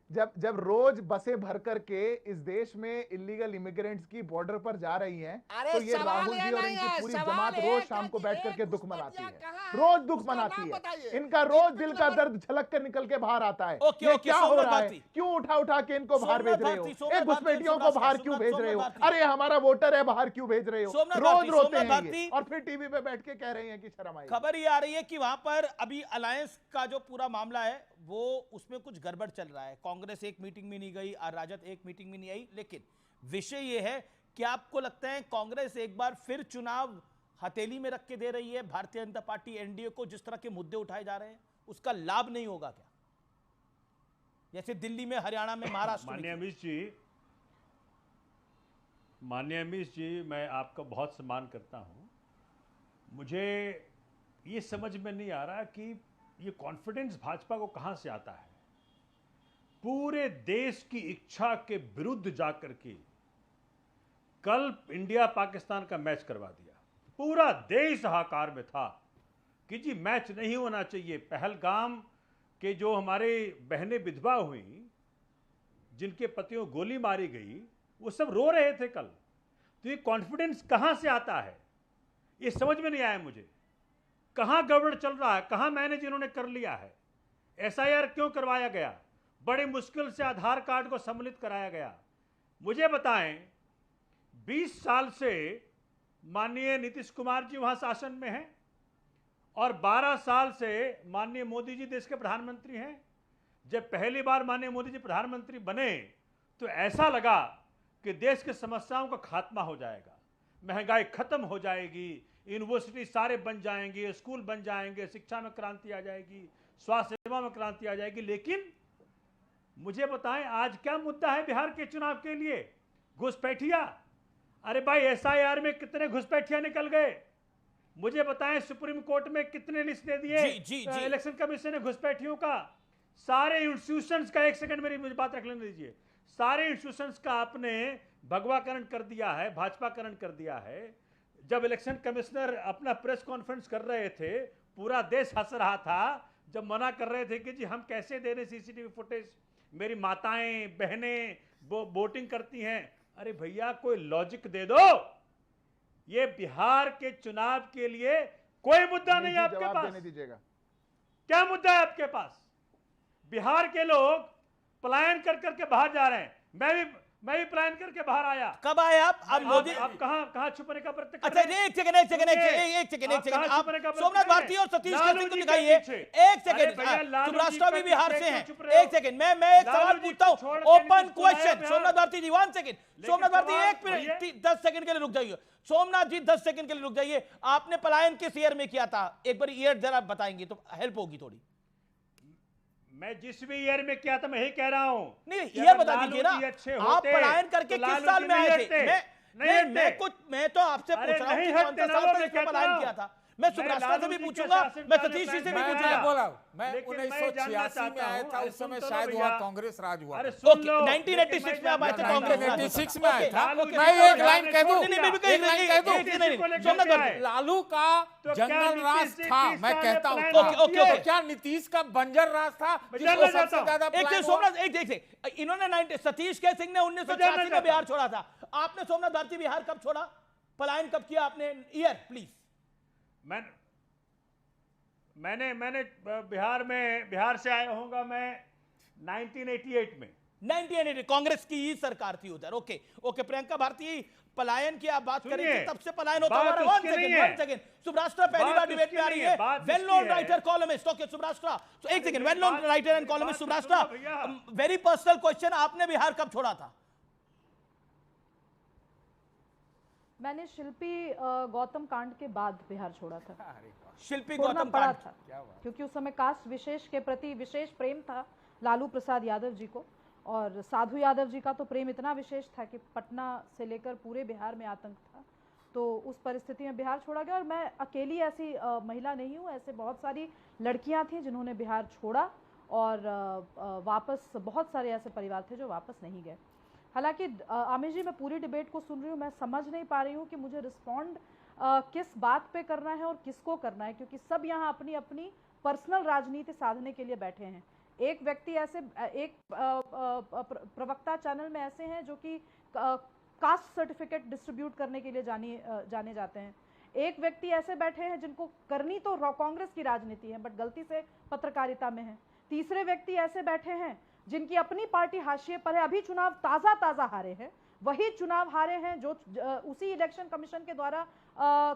जब रोज बसें भर करके इस देश में इलीगल इमिग्रेंट्स की बॉर्डर पर जा रही हैं, तो ये राहुल जी और इनकी पूरी जमात रोज शाम को बैठ करके दुख मनाती है, रोज दुख मनाती है। इनका रोज दिल का दर्द झलक कर निकल के बाहर आता है। ये क्या हो रहा है? क्यों उठा के इनको बाहर भेज रहे हो? एक घुसपैठियों को बाहर क्यों भेज रहे हो? अरे हमारा वोटर है, बाहर क्यों भेज रहे हो? रोज रोते हैं ये, और फिर टीवी पे बैठ के कह रहे हैं कि शर्म आई। खबर ये आ रही है कि वहां पर अभी अलायंस का जो पूरा मामला है वो उसमें कुछ गड़बड़ चल रहा है। कांग्रेस एक मीटिंग में नहीं गई और राजद एक मीटिंग में नहीं आई, लेकिन विषय ये है कि आपको लगता है कांग्रेस एक बार फिर चुनाव हथेली में रख के दे रही है भारतीय जनता पार्टी एनडीए को? जिस तरह के मुद्दे उठाए जा रहे हैं उसका लाभ नहीं होगा क्या? जैसे दिल्ली में, हरियाणा में, महाराष्ट्र में। माननीय अमीश जी, मैं आपका बहुत सम्मान करता हूं। मुझे ये समझ में नहीं आ रहा कि ये कॉन्फिडेंस भाजपा को कहां से आता है। पूरे देश की इच्छा के विरुद्ध जाकर के कल इंडिया पाकिस्तान का मैच करवा दिया। पूरा देश हाहाकार में था कि जी मैच नहीं होना चाहिए। पहलगाम के जो हमारे बहनें विधवा हुई, जिनके पतियों गोली मारी गई, वो सब रो रहे थे कल। तो ये कॉन्फिडेंस कहां से आता है, ये समझ में नहीं आया मुझे। कहां गड़बड़ चल रहा है, कहां मैनेज इन्होंने कर लिया है? SIR क्यों करवाया गया? बड़ी मुश्किल से आधार कार्ड को सम्मिलित कराया गया। मुझे बताएं, 20 साल से माननीय नीतीश कुमार जी वहां शासन में हैं और 12 साल से माननीय मोदी जी देश के प्रधानमंत्री हैं। जब पहली बार माननीय मोदी जी प्रधानमंत्री बने तो ऐसा लगा कि देश की समस्याओं का खात्मा हो जाएगा, महंगाई खत्म हो जाएगी, यूनिवर्सिटी सारे बन जाएंगे, स्कूल बन जाएंगे, शिक्षा में क्रांति आ जाएगी, स्वास्थ्य सेवा में क्रांति आ जाएगी। लेकिन मुझे बताएं, आज क्या मुद्दा है बिहार के चुनाव के लिए? घुसपैठिया। अरे भाई, SIR में कितने घुसपैठिया निकल गए? मुझे बताएं, सुप्रीम कोर्ट में कितने लिस्ट दे दिए इलेक्शन कमीशन ने घुसपैठियों का? सारे इंस्टीट्यूशंस का, एक सेकंड मेरी मुझे बात रख लेने दीजिए, सारे इंस्टीट्यूशंस का आपने भगवाकरण कर दिया है, भाजपाकरण कर दिया है। जब इलेक्शन कमिश्नर अपना प्रेस कॉन्फ्रेंस कर रहे थे, पूरा देश हंस रहा था जब मना कर रहे थे कि जी हम कैसे दे रहे CCTV फुटेज, मेरी माताएं बहनें वोटिंग करती हैं। अरे भैया, कोई लॉजिक दे दो। ये बिहार के चुनाव के लिए कोई मुद्दा नहीं है आपके पास। दीजिएगा, क्या मुद्दा है आपके पास? बिहार के लोग पलायन कर करके बाहर जा रहे हैं। मैं भी पलायन करके बाहर आया। कब आए आप? अब मोदी आप कहां छुपने का प्रयत्न कर रहे हैं? अच्छा, एक सेकंड आप सोमनाथ भारती और सतीश सिंह को दिखाइए। एक सेकंड, महाराष्ट्र भी बिहार से हैं। एक सेकंड, मैं एक सवाल पूछता हूं, open question. Somnath Bharti ji, 1 second. Somnath Bharti, 1 minute 10 second के लिए रुक जाइए। सोमनाथ जी 10 सेकंड के लिए रुक जाइए। आपने पलायन किस ईयर में किया था? एक बार ईयर जरा बताएंगे तो हेल्प होगी थोड़ी। मैं जिस भी ईयर में किया था मैं यही कह रहा हूं। नहीं, ईयर बता दीजिए ना। आप पलायन करके किस साल में आए थे? मैं तो आपसे पूछ रहा हूं कौन सा साल था जिसमें पलायन किया था। मैं सुब्रास्टा से भी पूछूंगा, मैं सतीश जी से भी पूछूंगा। मैं 1986 में आया था, उस समय शायद वहाँ कांग्रेस राज हुआ। 1986 में आप आए थे, कांग्रेस 1986 में आया था। मैं एक लाइन कह दूं, लालू का जंगल राज था, मैं कहता हूँ। क्या नीतीश का बंजर राज था? सबसे ज्यादा इन्होंने सतीश के सिंह ने 1986 में बिहार छोड़ा था। आपने सोमनाथ भारती बिहार कब छोड़ा, पलायन कब किया आपने? Year please. मैंने बिहार से आया होऊंगा मैं 1988 में। 1988 कांग्रेस की ही सरकार थी उधर। ओके प्रियंका भारती, पलायन की आप बात करें, तब से पलायन होता हुआ। वन सेकंड, सुब्रास्टा पहली बार डिबेट में आ रही है, well known writer columnist. Okay Subrasta, तो एक second, well known writer and columnist Subrasta, very personal question, आपने बिहार कब छोड़ा था? मैंने शिल्पी गौतम कांड के बाद बिहार छोड़ा था। शिल्पी गौतम कांड था क्योंकि उस समय कास्ट विशेष के प्रति विशेष प्रेम था लालू प्रसाद यादव जी को, और साधु यादव जी का तो प्रेम इतना विशेष था कि पटना से लेकर पूरे बिहार में आतंक था। तो उस परिस्थिति में बिहार छोड़ा गया, और मैं अकेली ऐसी महिला नहीं हूँ, ऐसे बहुत सारी लड़कियाँ थी जिन्होंने बिहार छोड़ा, और वापस बहुत सारे ऐसे परिवार थे जो वापस नहीं गए। हालांकि आमिर जी, मैं पूरी डिबेट को सुन रही हूँ, मैं समझ नहीं पा रही हूँ कि मुझे रिस्पॉन्ड किस बात पे करना है और किसको करना है, क्योंकि सब यहाँ अपनी अपनी पर्सनल राजनीति साधने के लिए बैठे हैं। एक व्यक्ति ऐसे, एक प्रवक्ता चैनल में ऐसे हैं जो कि कास्ट सर्टिफिकेट डिस्ट्रीब्यूट करने के लिए जाने जाते हैं। एक व्यक्ति ऐसे बैठे हैं जिनको करनी तो कांग्रेस की राजनीति है बट गलती से पत्रकारिता में है। तीसरे व्यक्ति ऐसे बैठे हैं जिनकी अपनी पार्टी हाशिए पर है, अभी चुनाव ताजा हारे हैं, वही चुनाव हारे हैं जो उसी इलेक्शन कमीशन के द्वारा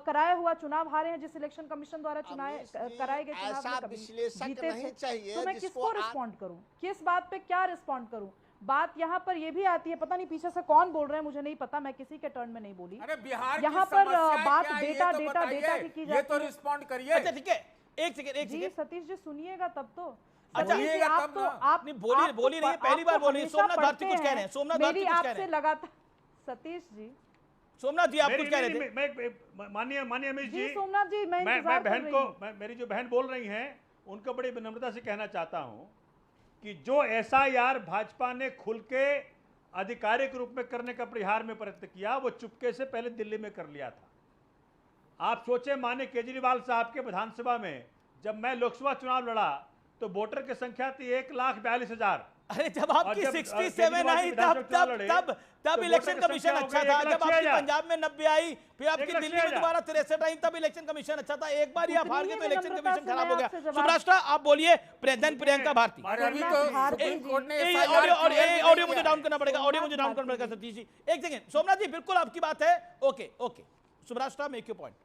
कराया हुआ चुनाव हारे हैं, जिस इलेक्शन कमीशन द्वारा कराए गए चुनाव में जीते थे। तो मैं किसको रिस्पॉन्ड करूं, किस बात पे क्या रिस्पॉन्ड करूं? बात यहाँ पर ये भी आती है, पता नहीं पीछे से कौन बोल रहे हैं, मुझे नहीं पता, मैं किसी के टर्न में नहीं बोली। अरे बिहार यहाँ पर बात डेटा की की जाती है, तो रिस्पॉन्ड करिए। ठीक है, एक सेकंड सतीश जी सुनिएगा तब तो। आप बोली रही है, पहली बार बोल रही है। सोमनाथ भारती कुछ कह रहे हैं, सोमनाथ भारती कुछ कह रहे हैं लगातार। सतीश जी, सोमनाथ जी आप कुछ कह रहे थे। माननीय अमित जी, सोमनाथ जी, मैं बहन को, मेरी जो बहन बोल रही हैं उनको बड़ी विनम्रता से कहना चाहता हूं कि जो SIR भाजपा ने खुल के आधिकारिक रूप में करने का बिहार में प्रयत्न किया, वो चुपके से पहले दिल्ली में कर लिया था। आप सोचे, माननीय केजरीवाल साहब के विधानसभा में जब मैं लोकसभा चुनाव लड़ा तो वोटर की संख्या थी 1,42,000। अरे जब आपकी 67 आई तब इलेक्शन कमीशन अच्छा था। जब आपकी पंजाब में 90 आई, फिर आपकी दिल्ली में दोबारा 63 आई, तब इलेक्शन कमीशन अच्छा था। एक बार ही आप हार गए तो इलेक्शन कमीशन खराब हो गया। सुब्रास्टा आप बोलिए, प्रियंका भारती। ऑडियो मुझे डाउन करना पड़ेगा, ऑडियो मुझे डाउन करना पड़ेगा सतीश जी। एक सेकंड, सोमनाथ जी बिल्कुल आपकी बात है। Okay Subrasta make your point,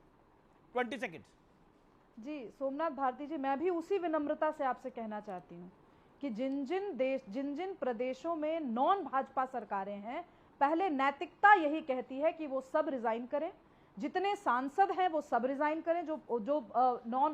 20 second. जी सोमनाथ भारती जी, मैं भी उसी विनम्रता से आपसे कहना चाहती हूँ कि जिन जिन प्रदेशों में नॉन भाजपा सरकारें हैं, पहले नैतिकता यही कहती है कि वो सब रिजाइन करें, जितने सांसद हैं वो सब रिजाइन करें, जो नॉन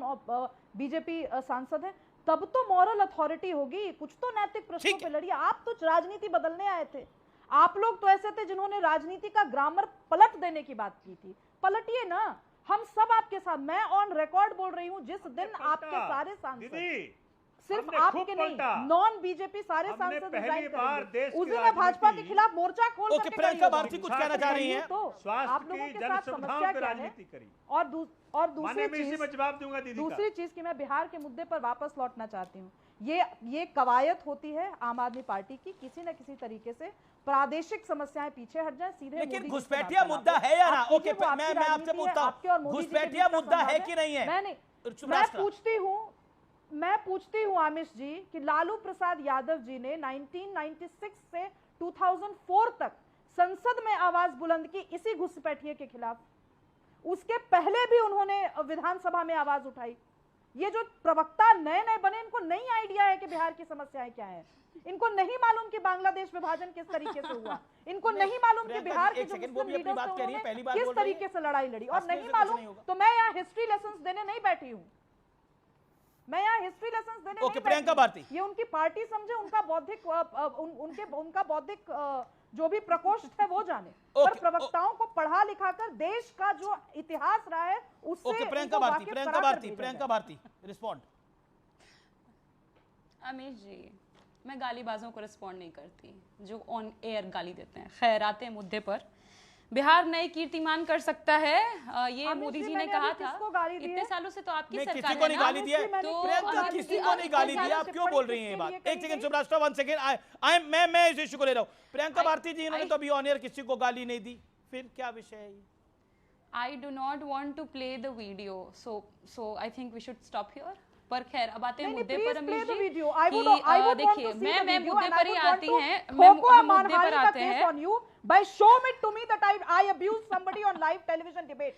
बीजेपी सांसद हैं, तब तो मॉरल अथॉरिटी होगी। कुछ तो नैतिक प्रश्नों पे लड़िए। आप तो राजनीति बदलने आए थे, आप लोग तो ऐसे थे जिन्होंने राजनीति का ग्रामर पलट देने की बात की थी। पलटिए ना, हम सब आपके साथ। मैं ऑन रिकॉर्ड बोल रही हूँ, जिस दिन आपके सारे सांसद, सिर्फ आपके नहीं, नॉन बीजेपी सारे सांसद रिजाइन करेंगे, उस दिन मैं भाजपा के खिलाफ मोर्चा खोल करके प्रियंका भारती कुछ कहना चाह रही हैं। तो आप लोगों के साथ समस्या क्या है? और दूसरी चीज की मैं बिहार के मुद्दे पर वापस लौटना चाहती हूँ। ये कवायद होती है आम आदमी पार्टी की, किसी न किसी तरीके से प्रादेशिक समस्याएं पीछे हट जाए, सीधे। लेकिन घुसपैठिया मुद्दा है या ना? ओके, मैं आपसे पूछता हूं, घुसपैठिया मुद्दा है कि नहीं है? मैं पूछती हूँ आमिश जी कि लालू प्रसाद यादव जी ने 1996 से 2004 तक संसद में आवाज बुलंद की इसी घुसपैठिए के खिलाफ। उसके पहले भी उन्होंने विधानसभा में आवाज उठाई। ये जो प्रवक्ता नए बने, इनको नई आइडिया है कि बिहार की समस्याएं क्या है। इनको नहीं मालूम कि बांग्लादेश विभाजन किस तरीके से हुआ, इनको नहीं मालूम कि बिहार के जो मुस्लिम लीडर्स थे उन्होंने किस तरीके से लड़ाई लड़ी, और नहीं मालूम तो मैं यहाँ हिस्ट्री लेसन्स देने नहीं बैठी हूँ। मैं यहाँ हिस्ट्री लेसन्स देने नहीं प्रियंका भारती, ये उनकी पार्टी समझे, उनका बौद्धिक जो भी प्रकोष्ठ है वो जाने, पर प्रवक्ताओं को पढ़ा लिखा कर देश का जो इतिहास रहा है उससे प्रियंका भारती रिस्पॉन्ड। अमीश जी, मैं गालीबाजों को रिस्पॉन्ड नहीं करती जो ऑन एयर गाली देते हैं। खैर आते हैं मुद्दे पर। बिहार नए कीर्तिमान कर सकता है, ये मोदी जी ने कहा था। इतने सालों से तो आपकी सरकार किसी को नहीं गाली दिया, प्रियंका किसी को नहीं गाली दिया। आप क्यों बोल रही हैं ये बात? एक सेकंड सुब्रास्टा, 1 सेकंड, मैं इस इश्यू को ले रहा हूं। प्रियंका भारती जी इन्होंने तो अभी ऑन एयर किसी को गाली नहीं दी, फिर क्या विषय है ये? I do not want to play the video, so I think we should stop here. पर खैर अब आते हैं मुद्दे पर। अमीश जी देखिए, मैं मुद्दे पर ही आती हैं, मैं मुद्दे पर आते हैं। By show it to me that I abuse somebody on live television debate.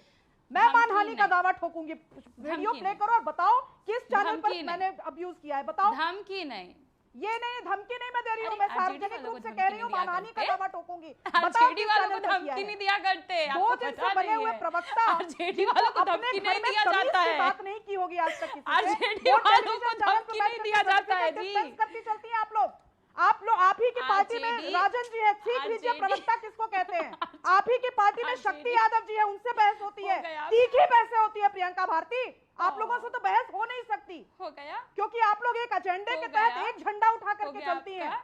मैं मानहानि का दावा ठोकूंगी। वीडियो प्ले करो और बताओ किस चैनल पर मैंने अब्यूज किया है, बताओ। धमकी नहीं, ये नहीं, धमकी नहीं मैं दे रही हूँ, मैं सार्वजनिक रूप से कह रही हूँ, मानहानि का दावा ठोकूंगी। आरजेडी वालों को धमकी नहीं दिया करते, दो दिन से बने हुए प्रवक्ता आरजेडी वालों को धमकी नहीं दिया जाता है। बात नहीं की होगी आज तक किसी से। आरजेडी वालों को धमकी नहीं दिया जाता है जी। करती चलती है आप लोग, आप ही की पार्टी में राजन जी है, सीख लीजिए प्रवक्ता किसको कहते हैं। आप ही की पार्टी में शक्ति यादव जी है, उनसे बहस होती है, तीखी बहसें होती है। प्रियंका भारती, आप लोगों से तो बहस हो नहीं सकती, हो गया, क्योंकि आप लोग एक एजेंडे के तहत एक झंडा उठा करके चलती हैं।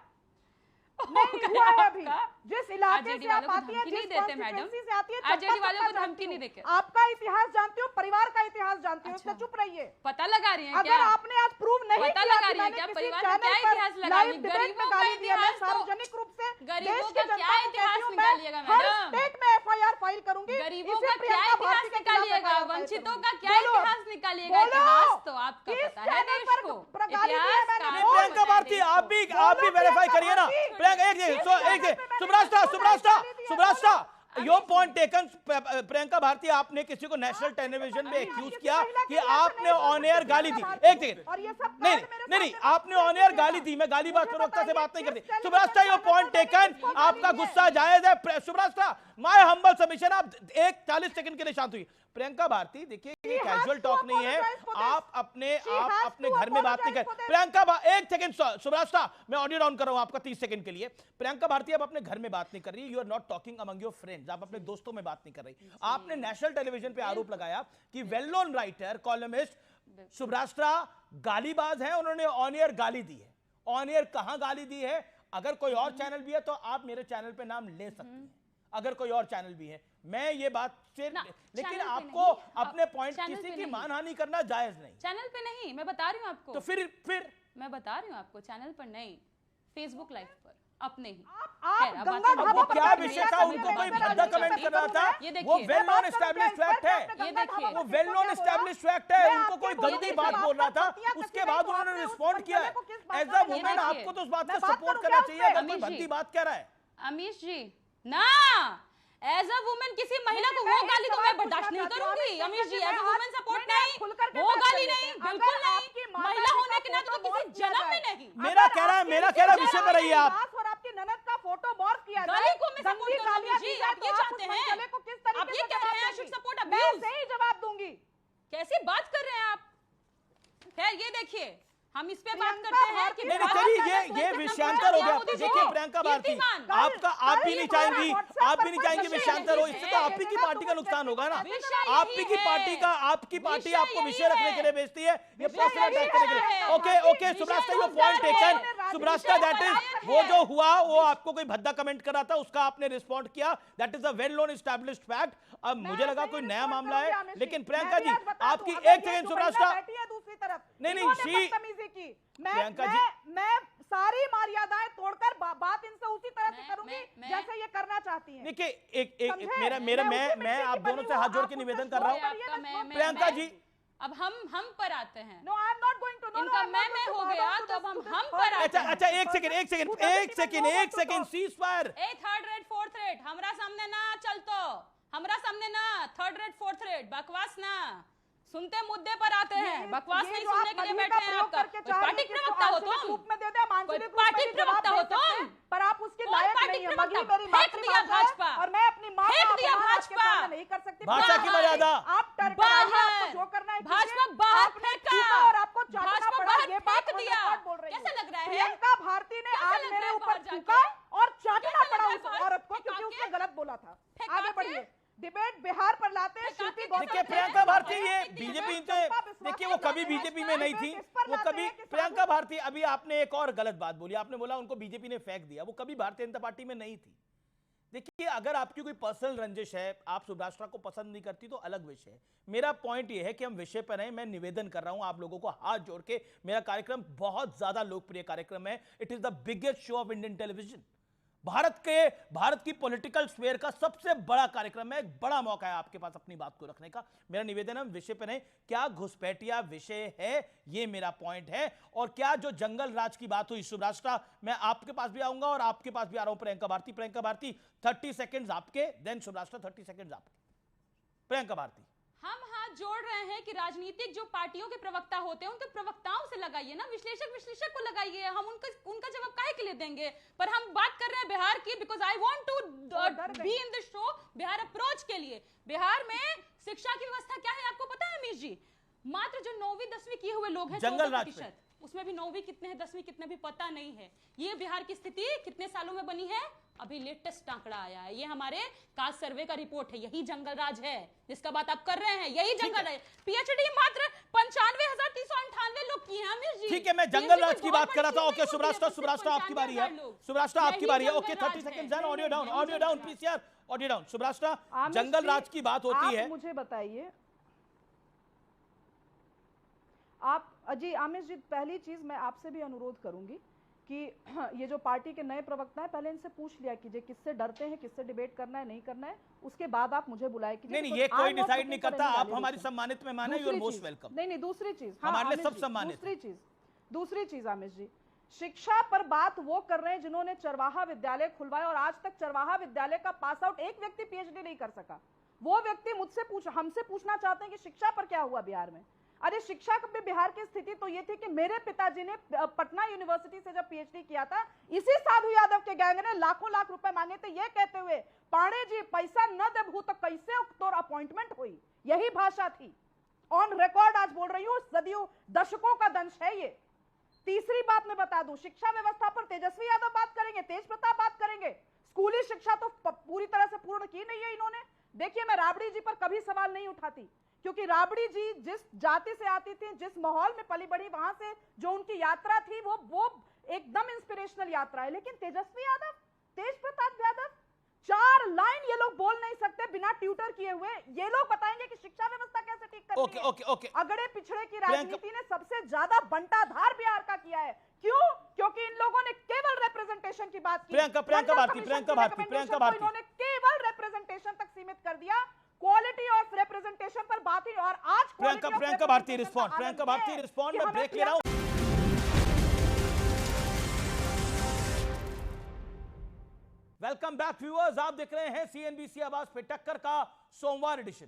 नहीं हुआ है अभी। जिस इलाके से आप आती हैं, जिस कॉन्स्टिट्यूएंसी से आती है, आरजेडी वालों को धमकी नहीं देके आपका इतिहास जानती हूँ, परिवार का इतिहास जानती हूँ, इसलिए चुप रहिए। पता लगा रही हैं अगर आपने आज प्रूव नहीं पता लगा रही है क्या परिवार का क्या इतिहास लगा रही है? गरीबों का इतिहास, सार्वजनिक रूप से गरीबों का क्या इतिहास निकालिएगा मैडम? स्टेट में एफआईआर फाइल करूंगी। गरीबों का क्या इतिहास निकालिएगा? वंचितों का क्या इतिहास निकालिएगा? इतिहास तो आपका पता है देश को। प्रियंका भारती, आप भी वेरीफाई करिए ना। Priyanka Subrasta, your point taken. Priyanka Bharti, आपने किसी को नेशनल टेलीविजन में एक्यूज किया कि आपने ऑन एयर गाली दी। एक सेकंड, नहीं, आपने ऑन एयर गाली दी। मैं गालीबाज प्रवक्ता से बात नहीं करती। सुब्रास्टा, योर पॉइंट टेकन, आपका गुस्सा जायज है। सुब्रास्टा, माय हम्बल सबमिशन, आप 40 सेकंड के लिए शांत हुई। प्रियंका भारती, देखिए ये कैजुअल टॉक नहीं है, आप अपने घर में बात नहीं कर। प्रियंका, एक सेकंड सुब्रास्टा, मैं ऑडियो डाउन कर रहा हूं आपका 30 सेकंड के लिए। प्रियंका भारती, आप अपने घर में बात नहीं कर रही, you are not talking among your friends, आप अपने दोस्तों में बात नहीं कर रही। आपने नेशनल टेलीविजन पे आरोप लगाया कि वेल नोन राइटर कॉलमिस्ट सुब्रास्टा गालीबाज है, उन्होंने ऑन एयर गाली दी है। ऑन एयर कहां गाली दी है? अगर कोई और चैनल भी है तो आप मेरे चैनल पे नाम ले सकते हैं, अगर कोई और चैनल भी है। मैं ये बात से, लेकिन आपको अपने पॉइंट, किसी की मानहानि करना जायज नहीं। चैनल पे नहीं, मैं बता रही हूँ आपको। तो फिर मैं बता रही हूँ आपको, चैनल पर नहीं, फेसबुक लाइव पर अपने ही। क्या विषय था? उनको कोई भद्दा कमेंट कर रहा था, वो वेल नोन एस्टैब्लिश्ड फैक्ट है। ये देखिए, वो वेल नोन एस्टैब्लिश्ड फैक्ट है। उनको कोई गंदी बात बोल रहा था, उसके बाद उन्होंने रिस्पॉन्ड किया है। एज अ वुमेन आपको तो उस बात का सपोर्ट करना चाहिए अगर कोई भद्दी बात कह रहा है। अमीश जी, ना एज अ वुमेन किसी महिला को वो गाली तो मैं बर्दाश्त नहीं करूंगी। अमीश जी, एज अ वुमेन सपोर्ट नहीं, वो गाली नहीं, बिल्कुल नहीं। महिला होने के नाते तो किसी जन्म में नहीं। मेरा कह रहा विषय पर रहिए आप। और आपकी ननद का फोटो मॉर्फ किया गाली को मैं सपोर्ट करूंगी जी, आप ये चाहते हैं? आप ये कह रहे हैं आई शुड सपोर्ट अब्यूज? मैं सही जवाब दूंगी। कैसी बात कर रहे हैं आप? खैर ये देखिए, हम इस पे बात करते हैं कि ये विषयांतर हो गया। देखिए प्रियंका भारती, आप भी नहीं चाहेंगी विषयांतर हो, इससे तो आप ही की पार्टी का नुकसान होगा ना। आपकी पार्टी आपको विषय रखने के लिए भेजती है, ये पर्सनल अटैक करने के लिए। Okay Subrasta, your point taken. Subrasta, that is, वो जो हुआ वो आपको कोई भद्दा कमेंट कर रहा था, उसका आपने रिस्पॉन्ड किया, that is a well known established fact. अब मुझे लगा कोई नया मामला है, लेकिन प्रियंका जी आपकी, एक सेकंड सुब्रास्टा, दूसरी तरफ नहीं की मैं सारी मर्यादाएं तोड़कर बात इनसे उसी तरह से करूंगी जैसे ये करना चाहती हैं। देखिए मैं आप दोनों से हाथ जोड़ के निवेदन कर रहा हूं। प्रियंका जी, अब हम पर आते हैं। No, I am not going to. इनका मैं हो गया, तो अब हम पर आते हैं। अच्छा एक सेकंड सीज फायर। ए थर्ड रेट फोर्थ रेट हमरा सामने ना चलतो, हमरा सामने ना थर्ड रेट फोर्थ रेट बकवास ना, सुनते मुद्दे पर आते हैं, बकवास नहीं सुनने के लिए बैठे हैं। आपका पार्टी प्रवक्ता हो तुम, पार्टी प्रवक्ता हो तुम, पर आप उसके लायक नहीं हैं। मगली मेरी फेंक दिया भाजपा, और मैं अपनी मां फेंक दिया भाजपा, नहीं कर सकती भाषा की मर्यादा। आप बाहर जो करना है भाजपा बाहर फेंका, और आपको भाजपा बाहर ये बात दिया। कैसा लग रहा है? प्रियंका भारती ने आज मेरे ऊपर थूका और चाटना पड़ा आपने गलत बोला था। आगे बढ़िए, डिबेट बिहार पर लाते हैं शिल्पी गौतम। देखिए प्रियंका भारती, ये बीजेपी से, देखिए वो कभी बीजेपी में नहीं थी, वो कभी, प्रियंका भारती अभी आपने एक और गलत बात बोली, आपने बोला उनको बीजेपी ने फेंक दिया, वो कभी भारतीय जनता पार्टी में नहीं थी। देखिए अगर आपकी कोई पर्सनल रंजिश है, आप सुभाष को पसंद नहीं करती तो अलग विषय है। मेरा पॉइंट ये है कि हम विषय पर हैं। मैं निवेदन कर रहा हूं आप लोगों को हाथ जोड़ के, मेरा कार्यक्रम बहुत ज्यादा लोकप्रिय कार्यक्रम है। It is the biggest show off Indian television. Bharat की पॉलिटिकल स्फीयर का सबसे बड़ा कार्यक्रम है। एक बड़ा मौका है आपके पास अपनी बात को रखने का। मेरा निवेदन है विषय पर नहीं, क्या घुसपैठिया विषय है, ये मेरा पॉइंट है। और क्या जो जंगल राज की बात हुई सुभाष, मैं आपके पास भी आऊंगा और आपके पास भी आ रहा हूं प्रियंका भारती 30 सेकंड्स आपके, देन सुभाष 30 सेकंड्स आपके। प्रियंका भारती, हम हाथ जोड़ रहे हैं कि राजनीतिक जो पार्टियों के प्रवक्ता होते हैं उनके प्रवक्ताओं से लगाइए ना, विश्लेषक को लगाइए। हम उनका जवाब काहे के लिए देंगे? पर हम बात कर रहे हैं बिहार की, because I want to be in this show Bihar approach के लिए। बिहार में शिक्षा की व्यवस्था क्या है आपको पता है अमीश जी? मात्र जो 9वीं 10वीं किए हुए लोग हैं, जंगल राज पे, उसमें भी 9वीं कितने हैं 10वीं कितने भी पता नहीं है। ये बिहार की स्थिति कितने सालों में बनी है? अभी लेटेस्ट आंकड़ा आया है, ये हमारे कास्ट सर्वे का रिपोर्ट है। यही जंगल राज है जिसका बात आप कर रहे हैं, यही जंगल है। पीएचडी मात्र 95,398 लोग की हैं अमीश जी। ठीक है, मैं जंगल राज की बात कर रहा था। ओके सुभाष आपकी बारी है, सुभाष आपकी बारी है। Okay 30 seconds, audio down please यार, ऑडियो डाउन। सुभाष, जंगल राज की बात होती है, मुझे बताइए आप अजी आमिर जी, पहली चीज मैं आपसे भी अनुरोध करूंगी कि ये जो पार्टी के नए प्रवक्ता हैं, पहले इनसे पूछ लिया कीजिए किससे डरते हैं, किससे डिबेट करना है नहीं करना है, उसके बाद आप मुझे बुलाए कीजिए। नहीं, ये कोई डिसाइड नहीं करता, आप हमारी सम्मानित मेहमान हैं, यू आर मोस्ट वेलकम। नहीं, दूसरी चीज हमारे लिए सब सम्मानित। दूसरी चीज आमिर जी, शिक्षा पर बात वो कर रहे हैं जिन्होंने चरवाहा विद्यालय खुलवाया और आज तक चरवाहा विद्यालय का पास आउट एक व्यक्ति पीएचडी नहीं कर सका। वो व्यक्ति हमसे पूछना चाहते हैं कि शिक्षा पर क्या हुआ बिहार में। अरे शिक्षा में बिहार की स्थिति तो ये थी कि मेरे पिताजी ने पटना यूनिवर्सिटी से जब पीएचडी किया था, इसी साधु यादव के गैंग ने लाखों लाख रुपए मांगे थे, ये कहते हुए पांडे जी पैसा न देबू तो कैसे तोर अपॉइंटमेंट हुई, यही भाषा थी। ऑन रिकॉर्ड आज बोल रही हूँ, सदियों दशकों का दंश है ये। तीसरी बात मैं बता दूं, शिक्षा व्यवस्था पर तेजस्वी यादव बात करेंगे, तेज प्रताप बात करेंगे। स्कूली शिक्षा तो पूरी तरह से पूर्ण की नहीं है इन्होंने। देखिए मैं राबड़ी जी पर कभी सवाल नहीं उठाती, क्योंकि राबड़ी जी जिस जाति से आती थी, जिस माहौल में पली बड़ी, वहां से जो उनकी यात्रा थी वो एकदम इंस्पिरेशनल यात्रा है। लेकिन तेजस्वी यादव, तेज प्रताप यादव, 4 लाइन ये लोग बोल नहीं सकते बिना ट्यूटर किए हुए। ये लोग बताएंगे कि शिक्षा व्यवस्था कैसे ठीक करनी है। ओके। अगड़े पिछड़े की राजनीति ने सबसे ज्यादा बंटाधार बिहार का किया है। क्यों? क्योंकि इन लोगों ने केवल रिप्रेजेंटेशन की बात की। प्रियंका भारती इन्होंने केवल रिप्रेजेंटेशन तक सीमित कर दिया, क्वालिटी ऑफ रिप्रेजेंटेशन पर बात ही। और आज प्रियंका भारती रिस्पॉन्ड, मैं ब्रेक ले रहा हूं। वेलकम बैक व्यूअर्स, आप देख रहे हैं सीएनबीसी आवाज पे टक्कर का सोमवार एडिशन।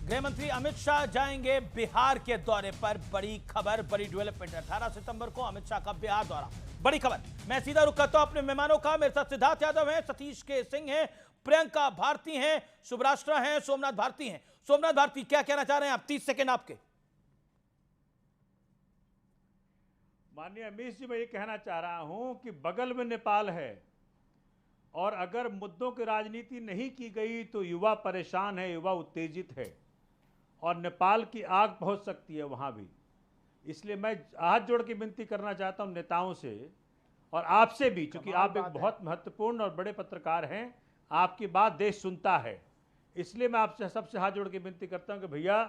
गृह मंत्री अमित शाह जाएंगे बिहार के दौरे पर। बड़ी खबर, बड़ी डेवलपमेंट। 18 सितंबर को अमित शाह का बिहार दौरा, बड़ी खबर। मैं सीधा रुख करता हूं अपने मेहमानों का। मेरे साथ सिद्धार्थ यादव हैं, सतीश के सिंह हैं, प्रियंका भारती हैं, सुब्राष्ट्र हैं, सोमनाथ भारती हैं। सोमनाथ भारती, क्या कहना चाह रहे हैं आप? 30 सेकंड आपके। माननीय अमीश जी, मैं ये कहना चाह रहा हूं कि बगल में नेपाल है और अगर मुद्दों की राजनीति नहीं की गई तो युवा परेशान है, युवा उत्तेजित है और नेपाल की आग पहुंच सकती है वहां भी। इसलिए मैं हाथ जोड़ के विनती करना चाहता हूं नेताओं से और आपसे भी, क्योंकि आप एक बहुत महत्वपूर्ण और बड़े पत्रकार हैं, आपकी बात देश सुनता है। इसलिए मैं आपसे सबसे हाथ जोड़ के विनती करता हूं कि भैया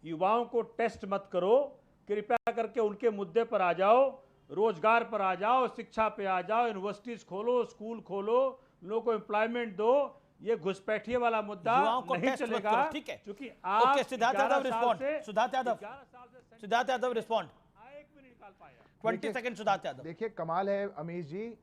युवाओं को टेस्ट मत करो, कृपया करके उनके मुद्दे पर आ जाओ, रोजगार पर आ जाओ, शिक्षा पे आ जाओ, यूनिवर्सिटीज खोलो, स्कूल खोलो, लोगों को एम्प्लॉयमेंट दो। ये घुसपैठिए वाला मुद्दा नहीं चलेगा। ठीक है, क्योंकि आप Siddharth Yadav respond, Siddharth Yadav respond, 20 second Siddharth Yadav. देखिए कमाल है अमीश जी,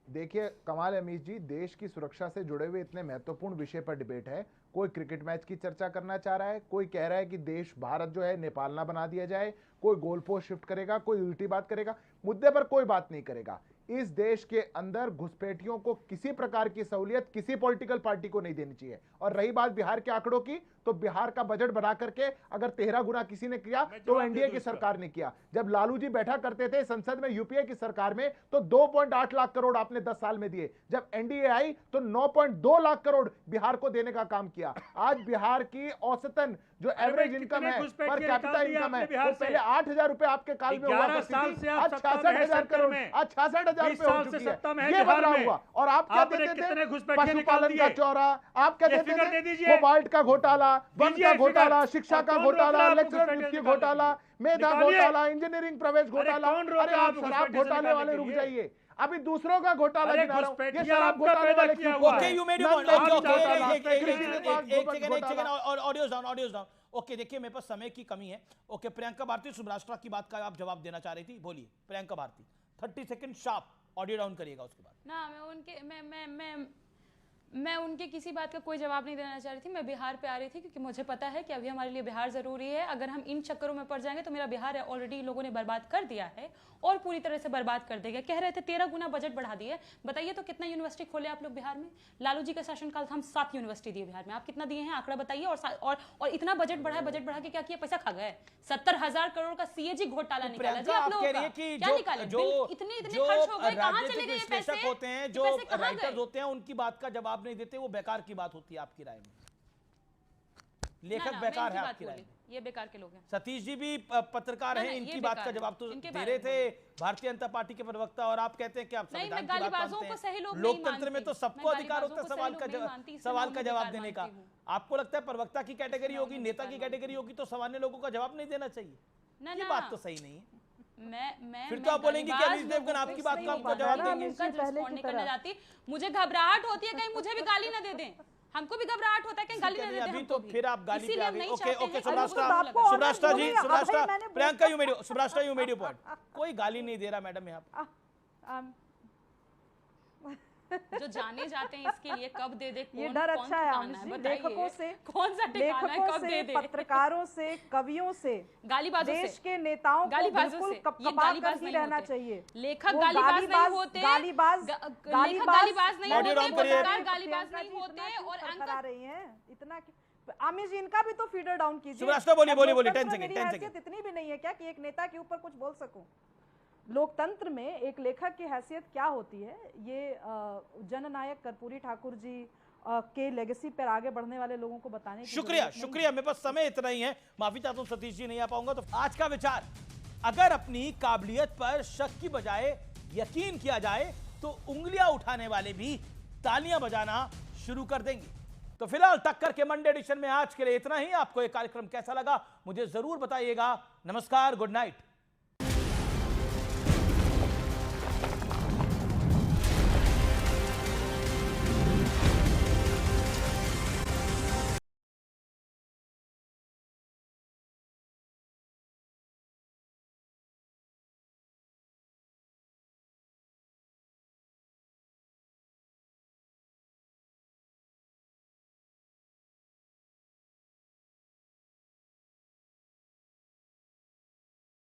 देखिए कमाल है अमीश जी, देश की सुरक्षा से जुड़े हुए इतने महत्वपूर्ण विषय पर डिबेट है। कोई क्रिकेट मैच की चर्चा करना चाह रहा है, कोई कह रहा है कि देश भारत जो है नेपाल ना बना दिया जाए, कोई गोल पोस्ट शिफ्ट करेगा, कोई उल्टी बात करेगा, मुद्दे पर कोई बात नहीं करेगा। इस देश के अंदर घुसपैठियों को किसी प्रकार की सहूलियत किसी पॉलिटिकल पार्टी को नहीं देनी चाहिए। और रही बात बिहार के आंकड़ों की, तो बिहार का बजट बढ़ा करके अगर 13 गुना किसी ने किया तो एनडीए की सरकार ने किया। जब लालू जी बैठा करते थे संसद में यूपीए की सरकार में तो 2.8 लाख करोड़ आपने 10 साल में दिए। जब एनडीए आई तो 9.2 लाख करोड़ बिहार को देने का काम किया। आज बिहार की औसतन जो एवरेज इनकम है, पर कैपिटा इनकम है, वो पहले 8,000 रुपए आपके काल में हुआ करती थी, आज 66,000 करोड़, आज 66,000 रुपए हो चुकी है। ये बदलाव हुआ। और आप क्या देते थे? पशुपालन का चौरा, आप क्या देते थे? कोबाल्ट का घोटाला, वन का घोटाला, शिक्षा का घोटाला, लेक्चरर नियुक्ति घोटाला, मेधा घोटाला, इंजीनियरिंग प्रवेश घोटाला। अरे आप शराब घोटाले वाले रुक जाइए, अभी दूसरों का घोटाला गिना रहा हूं। ये शराब घोटाले वाले क्यों? Okay, you made your point. एक सेकंड, ऑडियोज डाउन। ओके, देखिए मेरे पास समय की कमी है। ओके, प्रियंका भारती सौराष्ट्र की बात का आप जवाब देना चाह रही थी, बोलिए Priyanka Bharti. 30 second sharp, audio down करिएगा उसके बाद। ना मैं उनके किसी बात का कोई जवाब नहीं देना चाह रही थी। मैं बिहार पे आ रही थी क्योंकि मुझे पता है कि अभी हमारे लिए बिहार जरूरी है। अगर हम इन चक्करों में पड़ जाएंगे तो मेरा बिहार ऑलरेडी लोगों ने बर्बाद कर दिया है और पूरी तरह से बर्बाद कर देगा। कह रहे थे 13 गुना बजट बढ़ा दिए। बताइए तो कितना यूनिवर्सिटी खोले आप लोग बिहार में? लालू जी का शासनकाल था, हम 7 यूनिवर्सिटी दिए बिहार में। आप कितना दिए हैं आंकड़ा बताइए। और इतना बजट बढ़ा के क्या किया? पैसा खा गए। 70,000 करोड़ का सीएजी घोटाला निकाला जी आप लोगों का। क्या निकाले? इतने खर्च हो गए, कहां चले गए पैसे? होते हैं जो राइटर्स होते हैं उनकी बात का जवाब नहीं देते, वो बेकार की बात होती है आपकी राय में। लेखक बेकार है आपकी राय में? ये बेकार के लोग हैं। सतीश जी भी पत्रकार हैं, इनकी बात का जवाब तो दे रहे थे भारतीय जनता पार्टी के प्रवक्ता, और आप कहते हैं कि आप संविधान की बात मानते हैं। लोकतंत्र में तो सबको अधिकार होता है सवाल का जवाब देने का। आपको लगता है प्रवक्ता की कैटेगरी होगी, नेता की कैटेगरी होगी तो सामान्य लोगों का जवाब नहीं देना चाहिए? ये बात तो सही नहीं है। फिर तो आप बोलेंगे कि अनीश देवगन आपकी बात का आपको जवाब देंगे। मुझे घबराहट होती है कहीं मुझे भी गाली ना दे दें। हमको भी घबराहट होता है कहीं गाली ना दे दें। अभी तो फिर आप गाली पे आ गए। Okay, Subrashtra ji, Priyanka you made your point. कोई गाली नहीं दे रहा मैडम यहाँ पे। जो जाने जाते हैं इसके लिए कब दे दे? ये डर अच्छा है लेखकों से, कौन सा ठिकाना है, कब दे दे? पत्रकारों से, कवियों से, गालीबाजों से, देश के नेताओं को बिल्कुल कपाकर ही रहना चाहिए। लेखक गालीबाज नहीं होते, गालीबाज नहीं होते, पत्रकार गालीबाज नहीं होते। और करा रही हैं इतना। आमिर जी, इनका भी तो फीडर डाउन कीजिए। सुब्राष्ट्रा बोलिए 10 सेकंड। इतनी भी नहीं है क्या कि एक नेता के ऊपर कुछ बोल सकूं? लोकतंत्र में एक लेखक की हैसियत क्या होती है, ये जननायक कर्पूरी ठाकुर जी के लेगेसी पर आगे बढ़ने वाले लोगों को बताने की शुक्रिया। मेरे पास समय इतना ही है, माफी चाहता हूं सतीश जी नहीं आ पाऊंगा। तो आज का विचार, अगर अपनी काबिलियत पर शक की बजाय यकीन किया जाए तो उंगलियां उठाने वाले भी तालियां बजाना शुरू कर देंगे। तो फिलहाल टक्कर के मंडे एडिशन में आज के लिए इतना ही। आपको ये कार्यक्रम कैसा लगा मुझे जरूर बताइएगा। नमस्कार, गुड नाइट।